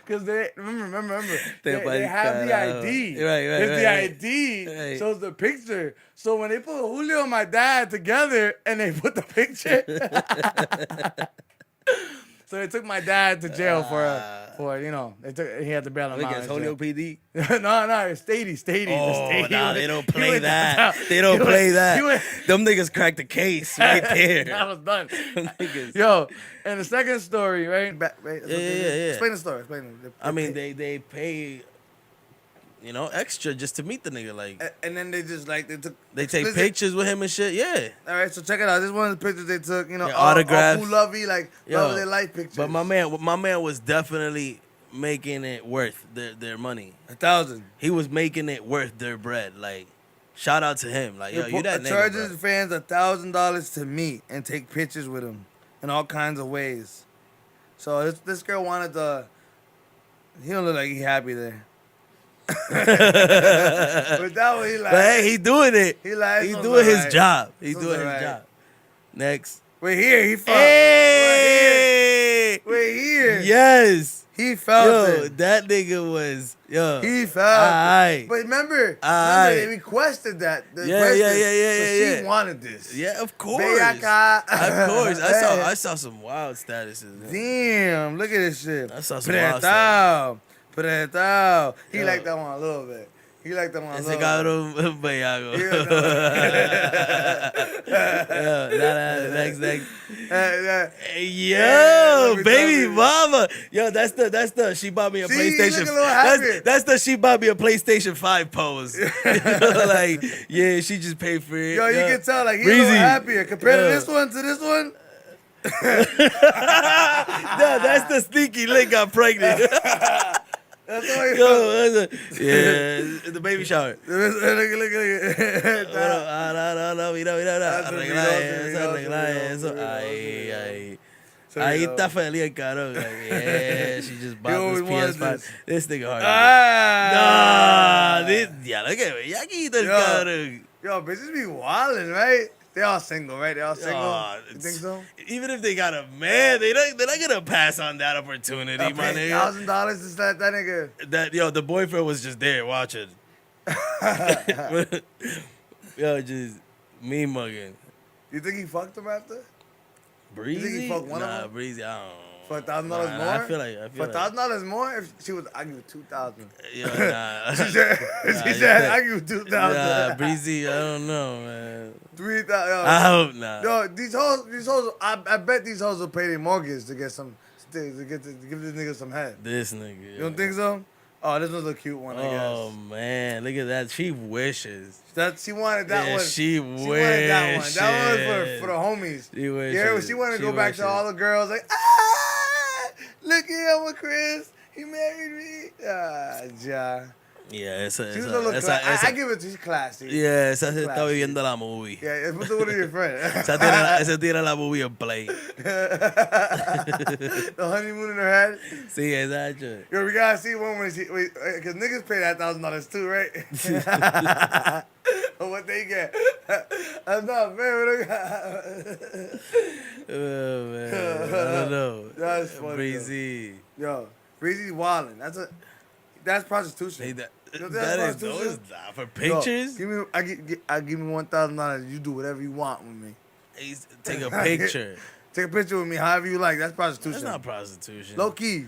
Speaker 2: Because they remember, they have the ID.
Speaker 9: Right.
Speaker 2: The ID shows the picture. So when they put Julio and my dad together and they put the picture, so they took my dad to jail for he had to bail him
Speaker 9: Look,
Speaker 2: out.
Speaker 9: it's Holyoke PD.
Speaker 2: No, it's Stady.
Speaker 9: Oh, nah, they don't play that. They don't play that. Them niggas cracked the case right there.
Speaker 2: That was done. Yo, and the second story, right?
Speaker 9: Yeah.
Speaker 2: Explain the story.
Speaker 9: I mean, they pay, extra just to meet the nigga. Like,
Speaker 2: and then they just like
Speaker 9: they take pictures with him and shit. Yeah.
Speaker 2: All right, so check it out. This is one of the pictures they took.
Speaker 9: Autographs.
Speaker 2: All lovey, like love of their life pictures.
Speaker 9: But my man was definitely making it worth their money.
Speaker 2: 1,000.
Speaker 9: He was making it worth their bread. Like, shout out to him. Like, yo, you that nigga,
Speaker 2: charges
Speaker 9: bro.
Speaker 2: fans $1,000 to meet and take pictures with him in all kinds of ways. So this girl wanted to. He don't look like he happy there. But that way he like.
Speaker 9: But hey, he doing it.
Speaker 2: He like.
Speaker 9: He doing his job. He
Speaker 2: Sounds
Speaker 9: doing his
Speaker 2: alright.
Speaker 9: job. Next.
Speaker 2: We're here. He felt.
Speaker 9: Hey.
Speaker 2: We're here.
Speaker 9: Yes.
Speaker 2: He felt it.
Speaker 9: That nigga was
Speaker 2: He felt
Speaker 9: it.
Speaker 2: But remember, they requested that.
Speaker 9: Yeah.
Speaker 2: So she wanted this.
Speaker 9: Yeah, of course.
Speaker 2: Of
Speaker 9: course. I saw some wild statuses.
Speaker 2: Damn, look at this shit.
Speaker 9: I saw some wild statuses.
Speaker 2: Pretao. He liked that one a little bit.
Speaker 9: Ese cabrón bellaco. Next. Yo, baby mama. Yo, that's the she bought me a PlayStation. That's the she bought me a PlayStation 5 pose. Like, yeah, she just paid for it.
Speaker 2: Yo, you can tell like he's a little happier compared to this one.
Speaker 9: No, that's the sneaky lick got pregnant. The baby shower.
Speaker 2: Look.
Speaker 9: Ahí está feliz el cabrón. Yeah, she just bought this PS5. This nigga hard. Ya lo que bellaquito el cabrón.
Speaker 2: Yo, bitches be wildin', right? They all single, right? You think so?
Speaker 9: Even if they got a man, they're not gonna pass on that opportunity, my nigga.
Speaker 2: $1,000 is that nigga.
Speaker 9: The boyfriend was just there watching. Yo, just me mugging.
Speaker 2: You think he fucked him after?
Speaker 9: Breezy?
Speaker 2: You think he fucked one of
Speaker 9: Nah,
Speaker 2: them?
Speaker 9: Breezy, I don't know.
Speaker 2: For $1,000 more?
Speaker 9: I feel like
Speaker 2: For $1,000 more? If she was, I give it 2,000.
Speaker 9: Yo, nah.
Speaker 2: She said, I give you 2,000.
Speaker 9: Nah, Breezy, I don't know, man.
Speaker 2: 3,000.
Speaker 9: I hope not.
Speaker 2: Yo, these hoes. I bet these hoes will pay their mortgage to get some, to give this nigga some head.
Speaker 9: This nigga.
Speaker 2: You don't think so? Oh, this was a cute one, I guess.
Speaker 9: Oh man, look at that. She wishes.
Speaker 2: She wanted that
Speaker 9: Yeah,
Speaker 2: one.
Speaker 9: she
Speaker 2: wanted that one. That one was
Speaker 9: wishes.
Speaker 2: for the homies.
Speaker 9: She wishes.
Speaker 2: Yeah, she wanted to go back to
Speaker 9: wishes.
Speaker 2: all the girls like, look at him with Chris. He married me. Ja.
Speaker 9: Yeah,
Speaker 2: She was a little classy. I give it to she's classy.
Speaker 9: Yeah, esa se está
Speaker 2: Classy.
Speaker 9: viviendo la movie.
Speaker 2: Yeah, it's with one of your friends.
Speaker 9: Esa tiene la movie en play.
Speaker 2: The honeymoon in her head.
Speaker 9: Sí, exacto.
Speaker 2: Yo, we gotta see one when because niggas pay that $1,000 too, right? What they get? That's not fair.
Speaker 9: Oh man, I don't know.
Speaker 2: That's funny.
Speaker 9: Breezy.
Speaker 2: Yo, Breezy's wildin'. That's prostitution.
Speaker 9: Hey, that
Speaker 2: You know
Speaker 9: that is
Speaker 2: prostitution?
Speaker 9: those for pictures.
Speaker 2: Yo, I give me $1,000. You do whatever you want with me.
Speaker 9: Hey, take a picture.
Speaker 2: Take a picture with me, however you like. That's prostitution.
Speaker 9: That's not prostitution.
Speaker 2: Low key.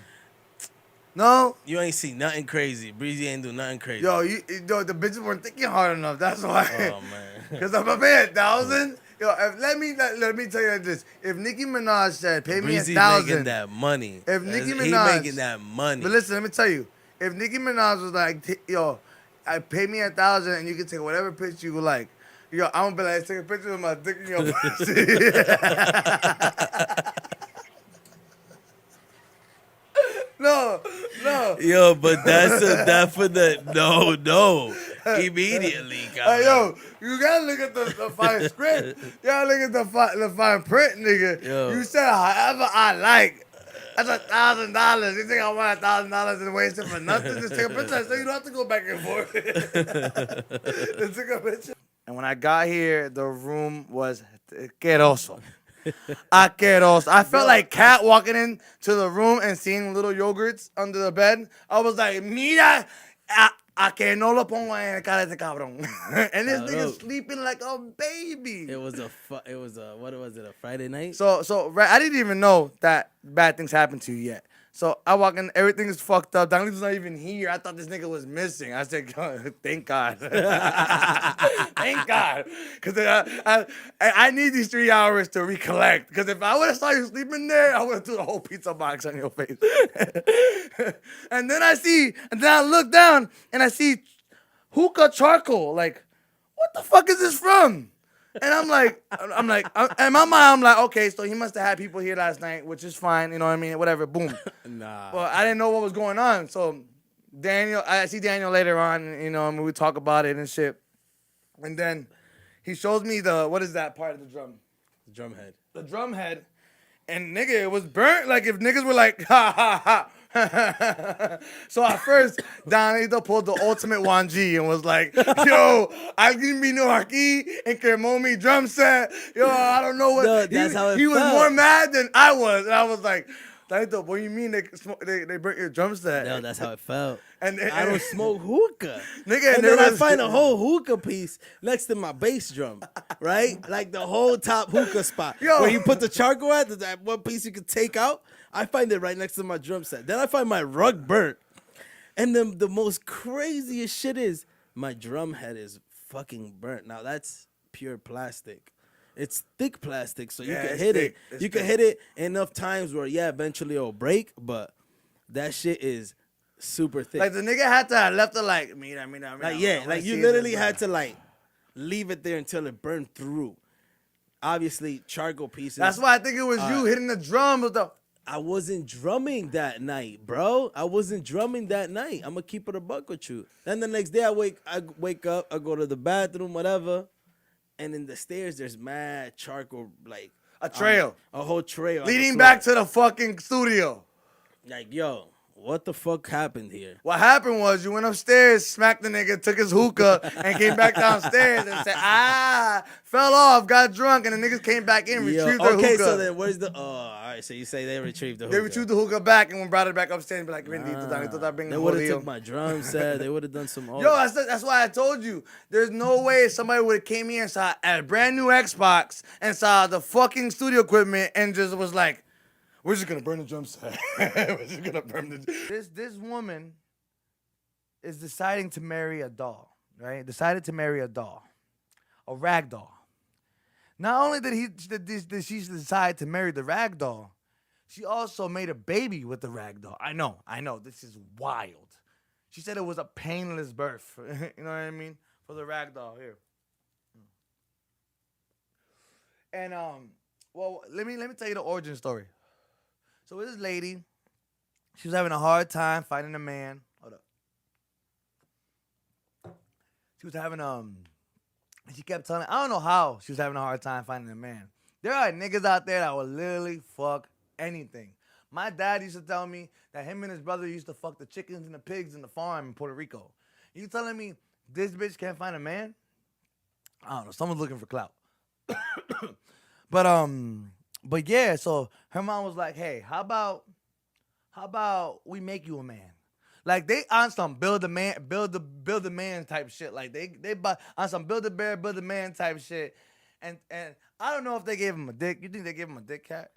Speaker 2: No.
Speaker 9: You ain't see nothing crazy. Breezy ain't do nothing crazy.
Speaker 2: Yo, the bitches weren't thinking hard enough. That's why.
Speaker 9: Oh man.
Speaker 2: Because I'm a man, 1,000. Yo, let me tell you this. If Nicki Minaj said, "Pay me
Speaker 9: Breezy
Speaker 2: 1,000,"
Speaker 9: making that money.
Speaker 2: If Nicki
Speaker 9: He
Speaker 2: Minaj
Speaker 9: making that money.
Speaker 2: But listen, let me tell you. If Nicki Minaj was like, "Yo, I pay me 1,000 and you can take whatever picture you like," yo, I'm gonna be like, "Take a picture of my dick in your pussy." No.
Speaker 9: Yo, but that's a definite no. Immediately,
Speaker 2: Hey, yo, you gotta look at the fine script. You gotta look at the fine print, nigga.
Speaker 9: Yo.
Speaker 2: You said however I like. That's $1,000. You think I want $1,000 and waste it for nothing? Just take a picture so you don't have to go back and forth. Just take a picture. And when I got here, the room was asqueroso. Asqueroso. I felt like Cat walking into the room and seeing little yogurts under the bed. I was like, mira, a que no lo pongo en el cara de cabrón. And this nigga sleeping like a baby.
Speaker 9: It was a what was it? A Friday night?
Speaker 2: So I didn't even know that bad things happened to you yet. So I walk in, everything is fucked up. Donnie's not even here. I thought this nigga was missing. I said, thank God. Thank God. Because I need these 3 hours to recollect. Because if I would have saw you sleeping there, I would have threw the whole pizza box on your face. And then I look down and I see hookah charcoal. Like, what the fuck is this from? And I'm like, in my mind, I'm like, okay, so he must have had people here last night, which is fine, you know what I mean? Whatever, boom.
Speaker 9: Nah.
Speaker 2: Well, I didn't know what was going on. So I see Daniel later on, you know, and we talk about it and shit. And then he shows me what is that part of the drum?
Speaker 9: The drum head.
Speaker 2: The drum head. And nigga, it was burnt. Like if niggas were like, ha, ha, ha. So at first, Donito pulled the ultimate Juan G and was like, yo, alguien vino aquí and quemó mi drum set. Yo, I don't know what.
Speaker 9: No, that's how it
Speaker 2: He was
Speaker 9: felt.
Speaker 2: more mad than I was. And I was like, Donito, what do you mean they burnt your drum set?
Speaker 9: No, that's how it felt.
Speaker 2: And
Speaker 9: I don't smoke hookah.
Speaker 2: Nigga,
Speaker 9: and then I find a whole hookah piece next to my bass drum, right? Like the whole top hookah spot.
Speaker 2: Yo.
Speaker 9: Where you put the charcoal at, that one piece you could take out. I find it right next to my drum set. Then I find my rug burnt. And then the most craziest shit is my drum head is fucking burnt. Now that's pure plastic. It's thick plastic, so you can hit it. You can hit it enough times where, eventually it'll break, but that shit is super thick.
Speaker 2: Like the nigga had to have left it like, mira.
Speaker 9: Like you literally had to like leave it there until it burned through. Obviously, charcoal pieces.
Speaker 2: That's why I think it was you hitting the drum with the.
Speaker 9: I wasn't drumming that night, bro. I wasn't drumming that night. I'm gonna keep it a buck with you. Then the next day I wake up, I go to the bathroom, whatever, and in the stairs there's mad charcoal, like
Speaker 2: a trail,
Speaker 9: a whole trail
Speaker 2: leading back to the fucking studio.
Speaker 9: Like, yo, what the fuck happened here?
Speaker 2: What happened was you went upstairs, smacked the nigga, took his hookah, and came back downstairs and said, fell off, got drunk, and the niggas came back in, retrieved their hookah.
Speaker 9: Okay, so then where's the? Oh, all right. So you say they retrieved the hookah?
Speaker 2: They retrieved the hookah back and brought it back upstairs and be like,
Speaker 9: They would have took my drum set. They would have done some.
Speaker 2: Yo, that's why I told you. There's no way somebody would have came here and saw a brand new Xbox and saw the fucking studio equipment and just was like, we're just gonna burn the drum set. We're just gonna burn the. This woman is deciding to marry a doll, right? Decided to marry a doll, a rag doll. Not only did she decide to marry the rag doll, she also made a baby with the rag doll. I know. This is wild. She said it was a painless birth. You know what I mean? For the rag doll here. And well, let me tell you the origin story. So this lady, she was having a hard time finding a man. Hold up. She was having she kept telling, I don't know how she was having a hard time finding a man. There are niggas out there that will literally fuck anything. My dad used to tell me that him and his brother used to fuck the chickens and the pigs in the farm in Puerto Rico. You telling me this bitch can't find a man? I don't know. Someone's looking for clout. But yeah, so her mom was like, hey, how about we make you a man? Like they on some build a man type shit. Like they on some build a bear, build a man type shit. And I don't know if they gave him a dick. You think they gave him a dick, Cat?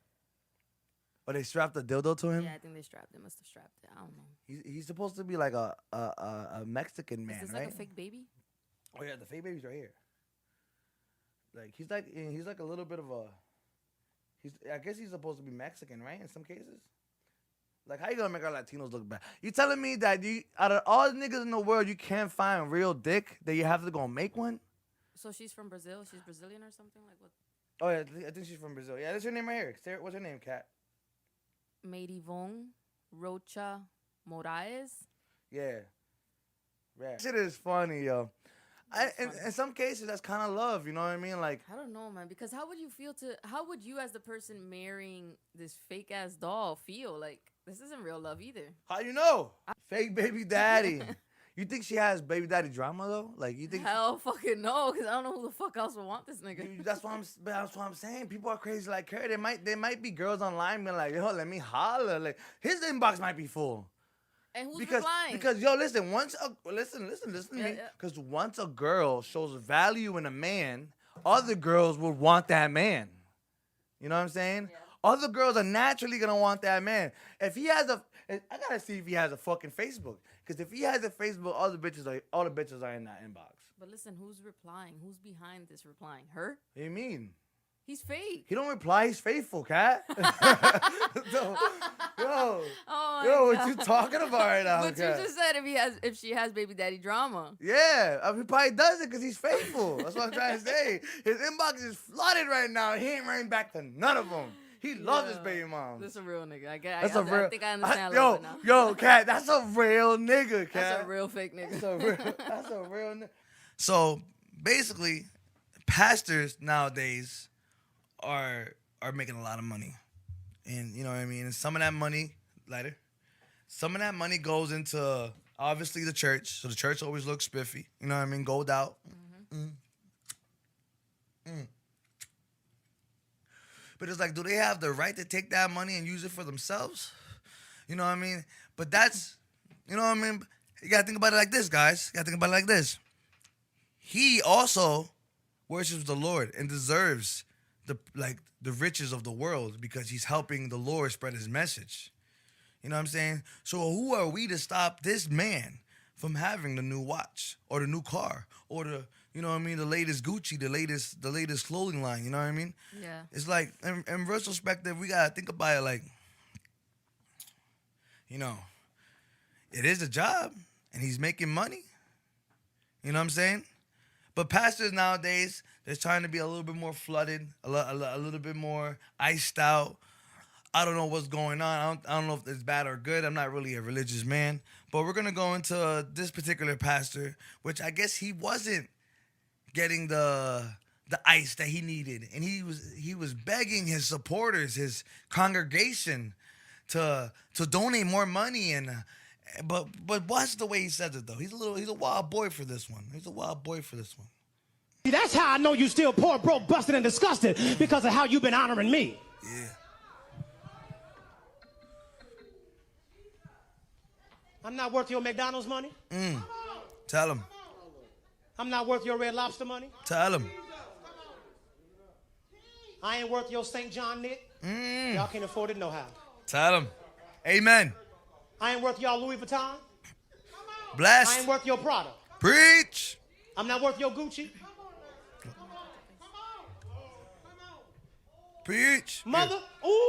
Speaker 2: Or they strapped a dildo to him?
Speaker 8: Yeah, I think they strapped it. Must have strapped it. I don't know.
Speaker 2: He's supposed to be like a Mexican man,
Speaker 8: Is this
Speaker 2: right?
Speaker 8: like a fake baby?
Speaker 2: Oh yeah, the fake baby's right here. Like he's like a little bit of a. I guess he's supposed to be Mexican, right? In some cases. Like, how you gonna make our Latinos look bad? You telling me that out of all the niggas in the world, you can't find real dick, that you have to go make one?
Speaker 8: So she's from Brazil? She's Brazilian or something? Like what?
Speaker 2: Oh, yeah, I think she's from Brazil. Yeah, that's her name right here. Sarah, what's her name, Kat?
Speaker 8: Maidivon Rocha Moraes?
Speaker 2: Yeah. Right. Shit is funny, yo. In some cases, that's kind of love, you know what I mean? Like,
Speaker 8: I don't know, man. Because how would you as the person marrying this fake ass doll feel? Like, this isn't real love either.
Speaker 2: How you know? Fake baby daddy. You think she has baby daddy drama though? Like you think?
Speaker 8: Hell, fucking no, because I don't know who the fuck else would want this nigga.
Speaker 2: That's what I'm saying. People are crazy like her. There might be girls online being like, yo, let me holler. Like his inbox might be full.
Speaker 8: And who's replying?
Speaker 2: Because yo, listen. Listen to me. Because once a girl shows value in a man, other girls will want that man. You know what I'm saying? Yeah. Other girls are naturally gonna want that man. If he has I gotta see if he has a fucking Facebook. Because if he has a Facebook, all the bitches are in that inbox.
Speaker 8: But listen, who's replying? Who's behind this replying? Her?
Speaker 2: What do you mean?
Speaker 8: He's fake.
Speaker 2: He don't reply. He's faithful, Cat. Yo, what you talking about right now?
Speaker 8: But
Speaker 2: Kat?
Speaker 8: you just said if she has baby daddy drama.
Speaker 2: Yeah, he probably does it because he's faithful. That's what I'm trying to say. His inbox is flooded right now. He ain't writing back to none of them. He loves his baby mom.
Speaker 8: That's a real nigga. I think I understand a
Speaker 2: yo,
Speaker 8: little bit now.
Speaker 2: Yo, Cat, that's a real nigga, Cat.
Speaker 8: That's a real fake nigga.
Speaker 2: That's a real nigga. So basically, pastors nowadays are making a lot of money. And you know what I mean? And some of that money, some of that money goes into obviously the church. So the church always looks spiffy. You know what I mean? Gold out. But it's like, do they have the right to take that money and use it for themselves? You know what I mean? But that's, you know what I mean? You gotta think about it like this, guys. You gotta think about it like this. He also worships the Lord and deserves the riches of the world because he's helping the Lord spread his message. You know what I'm saying? So who are we to stop this man from having the new watch or the new car or the, you know what I mean, the latest Gucci, the latest clothing line, you know what I mean?
Speaker 8: Yeah.
Speaker 2: It's like, in retrospective, we gotta think about it like, you know, it is a job and he's making money. You know what I'm saying? But pastors nowadays, they're trying to be a little bit more flooded, a little bit more iced out. I don't know what's going on. I don't know if it's bad or good. I'm not really a religious man. But we're going to go into this particular pastor, which I guess he wasn't getting the ice that he needed. And he was begging his supporters, his congregation, to donate more money but watch the way he says it though. He's a wild boy for this one.
Speaker 12: That's how I know you still poor, broke, busted, and disgusted because of how you've been honoring me.
Speaker 2: Yeah.
Speaker 12: I'm not worth your McDonald's money.
Speaker 2: Tell him.
Speaker 12: I'm not worth your Red Lobster money.
Speaker 2: Tell him.
Speaker 12: I ain't worth your St. John knit. Y'all can't afford it no how.
Speaker 2: Tell him. Amen.
Speaker 12: I ain't worth y'all Louis Vuitton.
Speaker 2: Blessed.
Speaker 12: I ain't worth your Prada.
Speaker 2: Preach.
Speaker 12: I'm not worth your Gucci.
Speaker 2: Preach.
Speaker 12: Mother,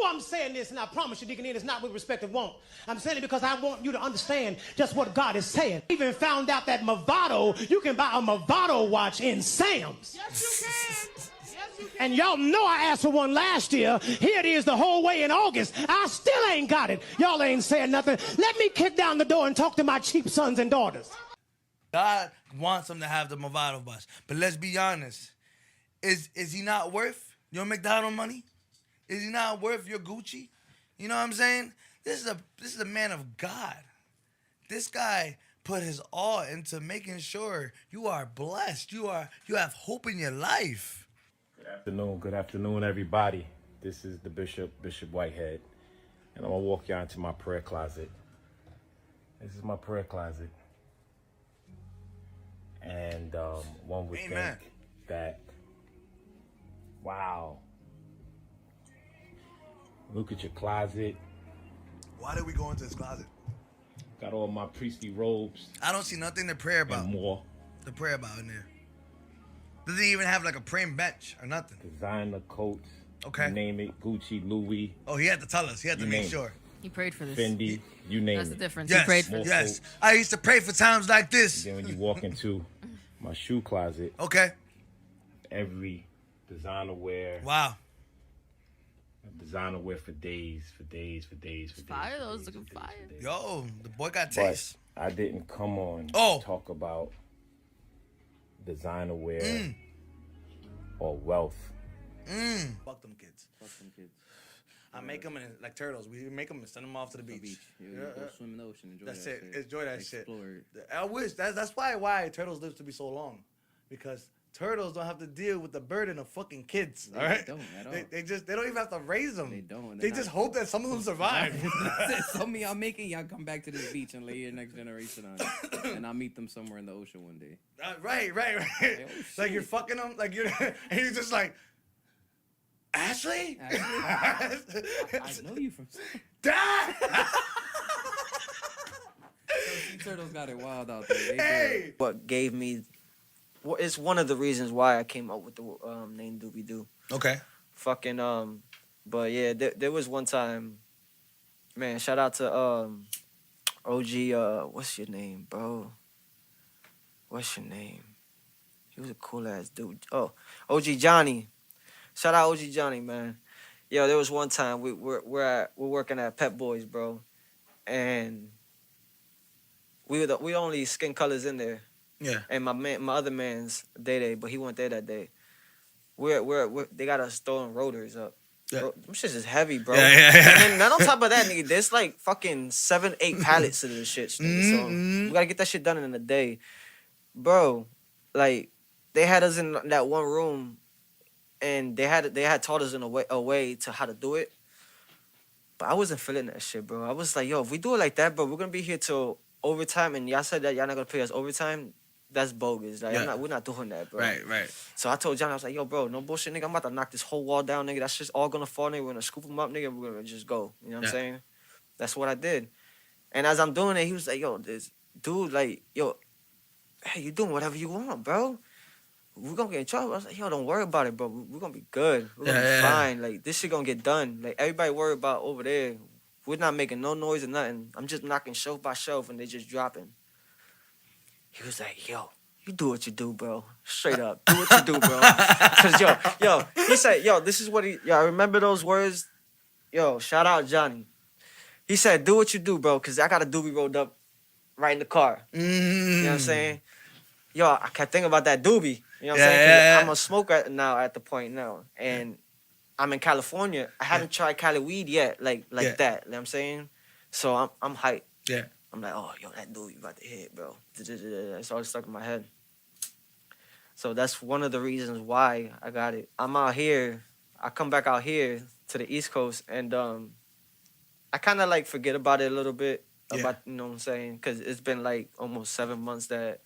Speaker 12: I'm saying this, and I promise you, Deacon Ian, it's not with respect of want. I'm saying it because I want you to understand just what God is saying. I even found out that Movado, you can buy a Movado watch in Sam's. Yes, you can. And y'all know I asked for one last year. Here it is the whole way in August. I still ain't got it. Y'all ain't saying nothing. Let me kick down the door and talk to my cheap sons and daughters.
Speaker 2: God wants them to have the Movado watch. But let's be honest. Is he not worth your McDonald's money? Is he not worth your Gucci? You know what I'm saying? This is a man of God. This guy put his all into making sure you are blessed. You have hope in your life.
Speaker 13: Good afternoon, everybody. This is the Bishop Whitehead, and I'm gonna walk y'all into my prayer closet. This is my prayer closet, and one would
Speaker 2: Amen.
Speaker 13: think that, wow, look at your closet.
Speaker 2: Why did we go into this closet?
Speaker 13: Got all my priestly robes.
Speaker 2: I don't see nothing to pray about.
Speaker 13: And more.
Speaker 2: To pray about in there. Doesn't even have like a praying bench or nothing.
Speaker 13: Designer coats.
Speaker 2: Okay.
Speaker 13: You name it. Gucci, Louis.
Speaker 2: Oh, he had to tell us. He had to make sure.
Speaker 8: He prayed for this.
Speaker 13: Fendi. You name
Speaker 8: That's
Speaker 13: it.
Speaker 8: the difference.
Speaker 2: Yes,
Speaker 8: He prayed for this.
Speaker 2: yes. I used to pray for times like this.
Speaker 13: And then when you walk into my shoe closet.
Speaker 2: Okay.
Speaker 13: Every designer wear.
Speaker 2: Wow.
Speaker 13: Designer wear for days.
Speaker 8: Fire, those looking fire.
Speaker 2: Yo, the boy got taste.
Speaker 13: But I didn't come on
Speaker 2: to
Speaker 13: talk about designer wear or wealth.
Speaker 2: Fuck them kids. I make them like turtles. We make them and send them off to the beach.
Speaker 10: Go swim in the ocean. Enjoy
Speaker 2: That's
Speaker 10: that
Speaker 2: it.
Speaker 10: shit.
Speaker 2: Enjoy that
Speaker 10: Explore
Speaker 2: shit.
Speaker 10: it.
Speaker 2: I wish that's why turtles live to be so long, because turtles don't have to deal with the burden of fucking kids. All right,
Speaker 10: They don't at all.
Speaker 2: They don't even have to raise them.
Speaker 10: They don't.
Speaker 2: They just hope that some of them survive.
Speaker 10: Some of y'all making y'all come back to this beach and lay your next generation on it, and I'll meet them somewhere in the ocean one day.
Speaker 2: Right. Like you're fucking them, like you're, and you're just like, Ashley.
Speaker 10: I know you from.
Speaker 2: Dad.
Speaker 10: Sea turtles got it wild out there.
Speaker 2: Hey.
Speaker 14: What gave me, well, it's one of the reasons why I came up with the name Doobie Doo.
Speaker 2: Okay.
Speaker 14: Fucking but yeah, there was one time, man. Shout out to OG. What's your name, bro? What's your name? He was a cool ass dude. Oh, OG Johnny. Shout out OG Johnny, man. Yo, there was one time we're working at Pep Boys, bro, and we only skin colors in there.
Speaker 2: Yeah.
Speaker 14: And my other man's Day, but he wasn't there that day. They got us throwing rotors up.
Speaker 2: Yeah.
Speaker 14: Them shits is heavy, bro.
Speaker 2: Yeah.
Speaker 14: And then on top of that, nigga, there's like fucking 7-8 pallets of this shit. Nigga. So we gotta get that shit done in a day, bro. Like they had us in that one room, and they had taught us in a way to how to do it. But I wasn't feeling that shit, bro. I was like, yo, if we do it like that, bro, we're gonna be here till overtime, and y'all said that y'all not gonna pay us overtime. That's bogus. Like, we're not doing that, bro.
Speaker 2: Right.
Speaker 14: So I told John, I was like, yo, bro, no bullshit, nigga. I'm about to knock this whole wall down, nigga. That shit's all gonna fall, nigga. We're gonna scoop them up, nigga. We're gonna just go. You know what I'm saying? That's what I did. And as I'm doing it, he was like, yo, this dude, like, yo, hey, you doing whatever you want, bro. We're gonna get in trouble. I was like, yo, don't worry about it, bro. We're gonna be good. We're gonna be fine. Like, this shit gonna get done. Like, everybody worry about over there. We're not making no noise or nothing. I'm just knocking shelf by shelf, and they just dropping. He was like, yo, you do what you do, bro. Straight up. Do what you do, bro. Because, yo, he said, yo, this is what I remember those words. Yo, shout out Johnny. He said, do what you do, bro, because I got a doobie rolled up right in the car. You know what I'm saying? Yo, I kept thinking about that doobie. You know what I'm saying? 'Cause I'm a smoker now at the point now. And I'm in California. I haven't tried Cali weed yet, like
Speaker 9: Yeah.
Speaker 14: that. You know what I'm saying? So I'm hyped.
Speaker 9: Yeah.
Speaker 14: I'm like, oh, yo, that dude, you about to hit, bro. It's all stuck in my head. So that's one of the reasons why I got it. I'm out here. I come back out here to the East Coast, and I kind of like forget about it a little bit.
Speaker 9: Yeah.
Speaker 14: About, you know what I'm saying? Because it's been like almost 7 months that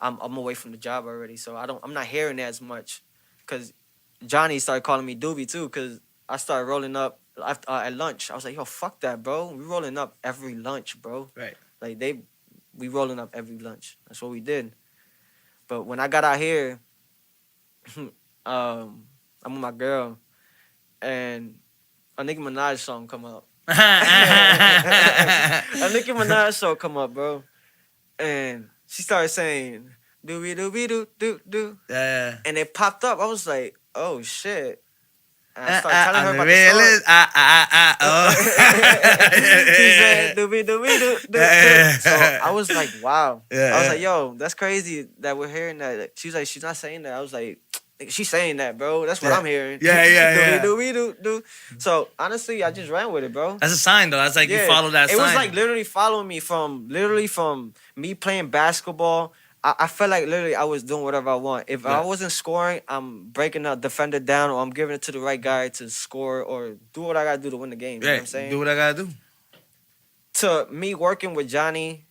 Speaker 14: I'm away from the job already. So I'm not hearing it as much. Because Johnny started calling me Doobie too. Because I started rolling up after, at lunch. I was like, yo, fuck that, bro. We rolling up every lunch, bro.
Speaker 9: Right.
Speaker 14: Like we rolling up every lunch. That's what we did. But when I got out here, I'm with my girl, and a Nicki Minaj song come up. A Nicki Minaj song come up, bro, and she started saying doobie doobie doo doo doo, and it popped up. I was like, oh shit. And I started telling her about the song. She said doobie doobie doo doo doo. So I was like, wow. I was like, yo, that's crazy that we're hearing that. She's like, she's not saying that. I was like, she's saying that, bro. That's what I'm hearing.
Speaker 9: Yeah.
Speaker 14: Doobie doo doo. So honestly, I just ran with it, bro.
Speaker 9: That's a sign, though. That's like you follow that
Speaker 14: sign. It was
Speaker 9: sign.
Speaker 14: like literally following me from me playing basketball. I felt like literally I was doing whatever I want. If I wasn't scoring, I'm breaking a defender down, or I'm giving it to the right guy to score, or do what I gotta do to win the game. You know what I'm saying?
Speaker 9: Do what I gotta do.
Speaker 14: To me working with Johnny,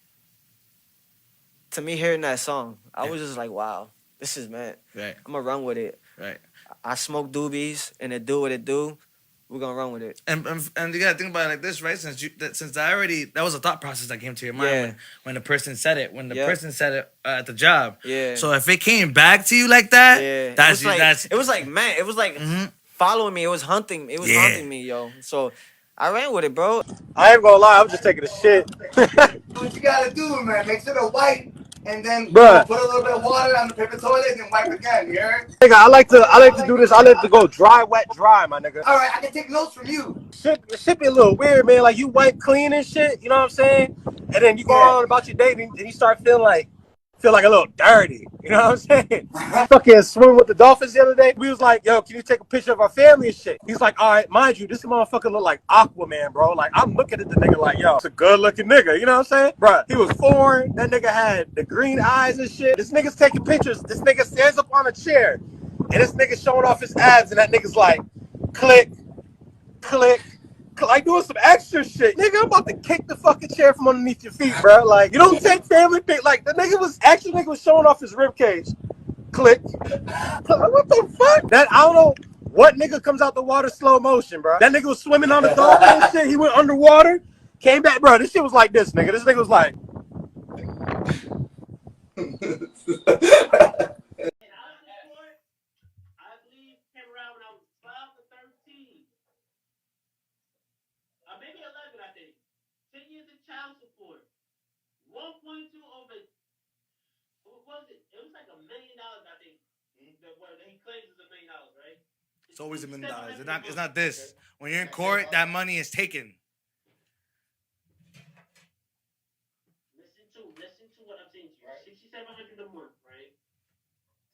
Speaker 14: to me hearing that song, I was just like, wow, this is meant.
Speaker 9: Right.
Speaker 14: I'm gonna run with it.
Speaker 9: Right.
Speaker 14: I smoke doobies and it do what it do. We're gonna run with it.
Speaker 9: And you gotta think about it like this, right? Since that was a thought process that came to your mind when the person said it. When the person said it at the job.
Speaker 14: Yeah.
Speaker 9: So if it came back to you like that,
Speaker 14: it was like following me. It was hunting. It was hunting me, yo. So I ran with it, bro.
Speaker 12: I ain't gonna lie, I'm just taking a shit.
Speaker 6: What you gotta do, man, make sure to wipe and then
Speaker 12: Bruh.
Speaker 6: put a little bit of water on the paper toilet and then wipe again, you heard?
Speaker 12: Nigga, I like to do this. I like to go dry, wet, dry, my nigga.
Speaker 6: All right, I can take notes from you.
Speaker 12: Shit be a little weird, man. Like you wipe clean and shit, you know what I'm saying? And then you go on about your day and you start feeling like a little dirty. You know what I'm saying? Fucking swimming with the dolphins the other day. We was like, yo, can you take a picture of our family and shit? He's like, all right, mind you, this motherfucker look like Aquaman, bro. Like, I'm looking at the nigga like, yo, it's a good looking nigga. You know what I'm saying? Bruh, he was foreign. That nigga had the green eyes and shit. This nigga's taking pictures. This nigga stands up on a chair. And this nigga showing off his abs. And that nigga's like, click, click. Like doing some extra shit. Nigga, I'm about to kick the fucking chair from underneath your feet, bro. Like, you don't take family pic. Like, the nigga was showing off his rib cage. Click. What the fuck? That, I don't know what nigga comes out the water slow motion, bro. That nigga was swimming on the dolphin and shit. He went underwater, came back, bro. This shit was like this, nigga. This nigga was like.
Speaker 15: Maybe 11, I think. 10 years of child support. 1.2 over. What was it? It was like $1 million, I think. What he claims is $1 million, right?
Speaker 2: It's always $1 million. It's not this. When you're in court, that money is taken.
Speaker 15: Listen to what I'm saying to you. $6,700 a month, right?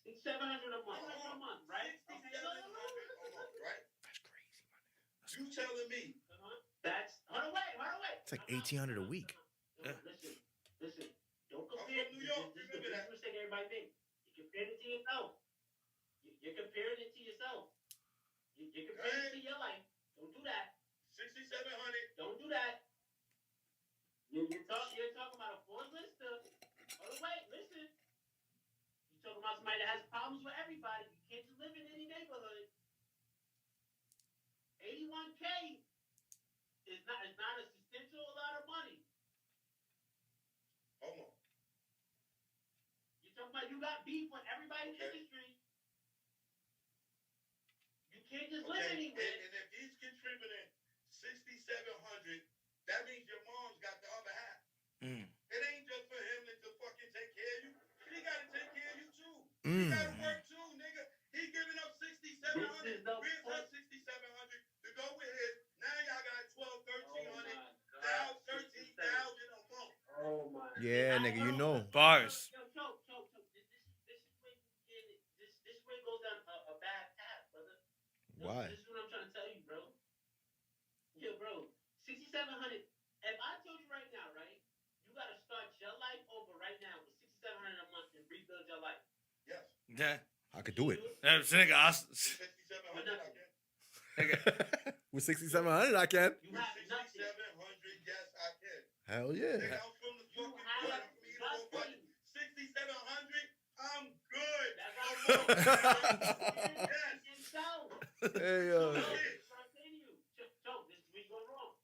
Speaker 15: $6,700 a month. Right?
Speaker 7: Right? That's crazy, man. You telling me?
Speaker 15: That's hold on, wait.
Speaker 2: It's like $1,800 a week.
Speaker 15: Listen. Don't compare. New York. This is the biggest mistake everybody makes. You compare it to yourself. You're comparing it to yourself. You're comparing it to your life. Don't do that.
Speaker 7: 6,700.
Speaker 15: Don't do that. You're talking about a Ford Lister. Hold on, wait. Listen. You're talking about somebody that has problems with everybody. You can't just live in any neighborhood. 81K. It's not a substantial lot of money.
Speaker 7: Hold on.
Speaker 15: You're talking about you got beef with everybody in the industry. You can't just live anywhere.
Speaker 7: And if he's contributing 6,700, that means your mom's got the other half. It ain't just for him to fucking take care of you. He gotta take care of you too. You gotta work too, nigga. He giving up 6,700. Where's her 6,700 to go with his? Now y'all got 12, 1,300. Now 13,000 a month.
Speaker 15: Oh my.
Speaker 2: Yeah, nigga, you know. Bars.
Speaker 15: Yo, choke. This is where you get it. This way goes down a bad path, brother. $6,700. If I told you right now, right, you got to start your life over right now with $6,700 a month and rebuild your life. Yes.
Speaker 2: Yeah.
Speaker 3: I could do it.
Speaker 2: Yeah, nigga,
Speaker 3: With 6,700, I can.
Speaker 15: You have nothing.
Speaker 7: 6,700, yes, I can.
Speaker 3: Hell yeah.
Speaker 7: Nigga, I'm from New York. I'm from Edo, but 6,700, I'm good.
Speaker 15: That's all good. Yes.
Speaker 3: Hey,
Speaker 15: So, this is what I'm saying to you. Joe, this is where you go wrong.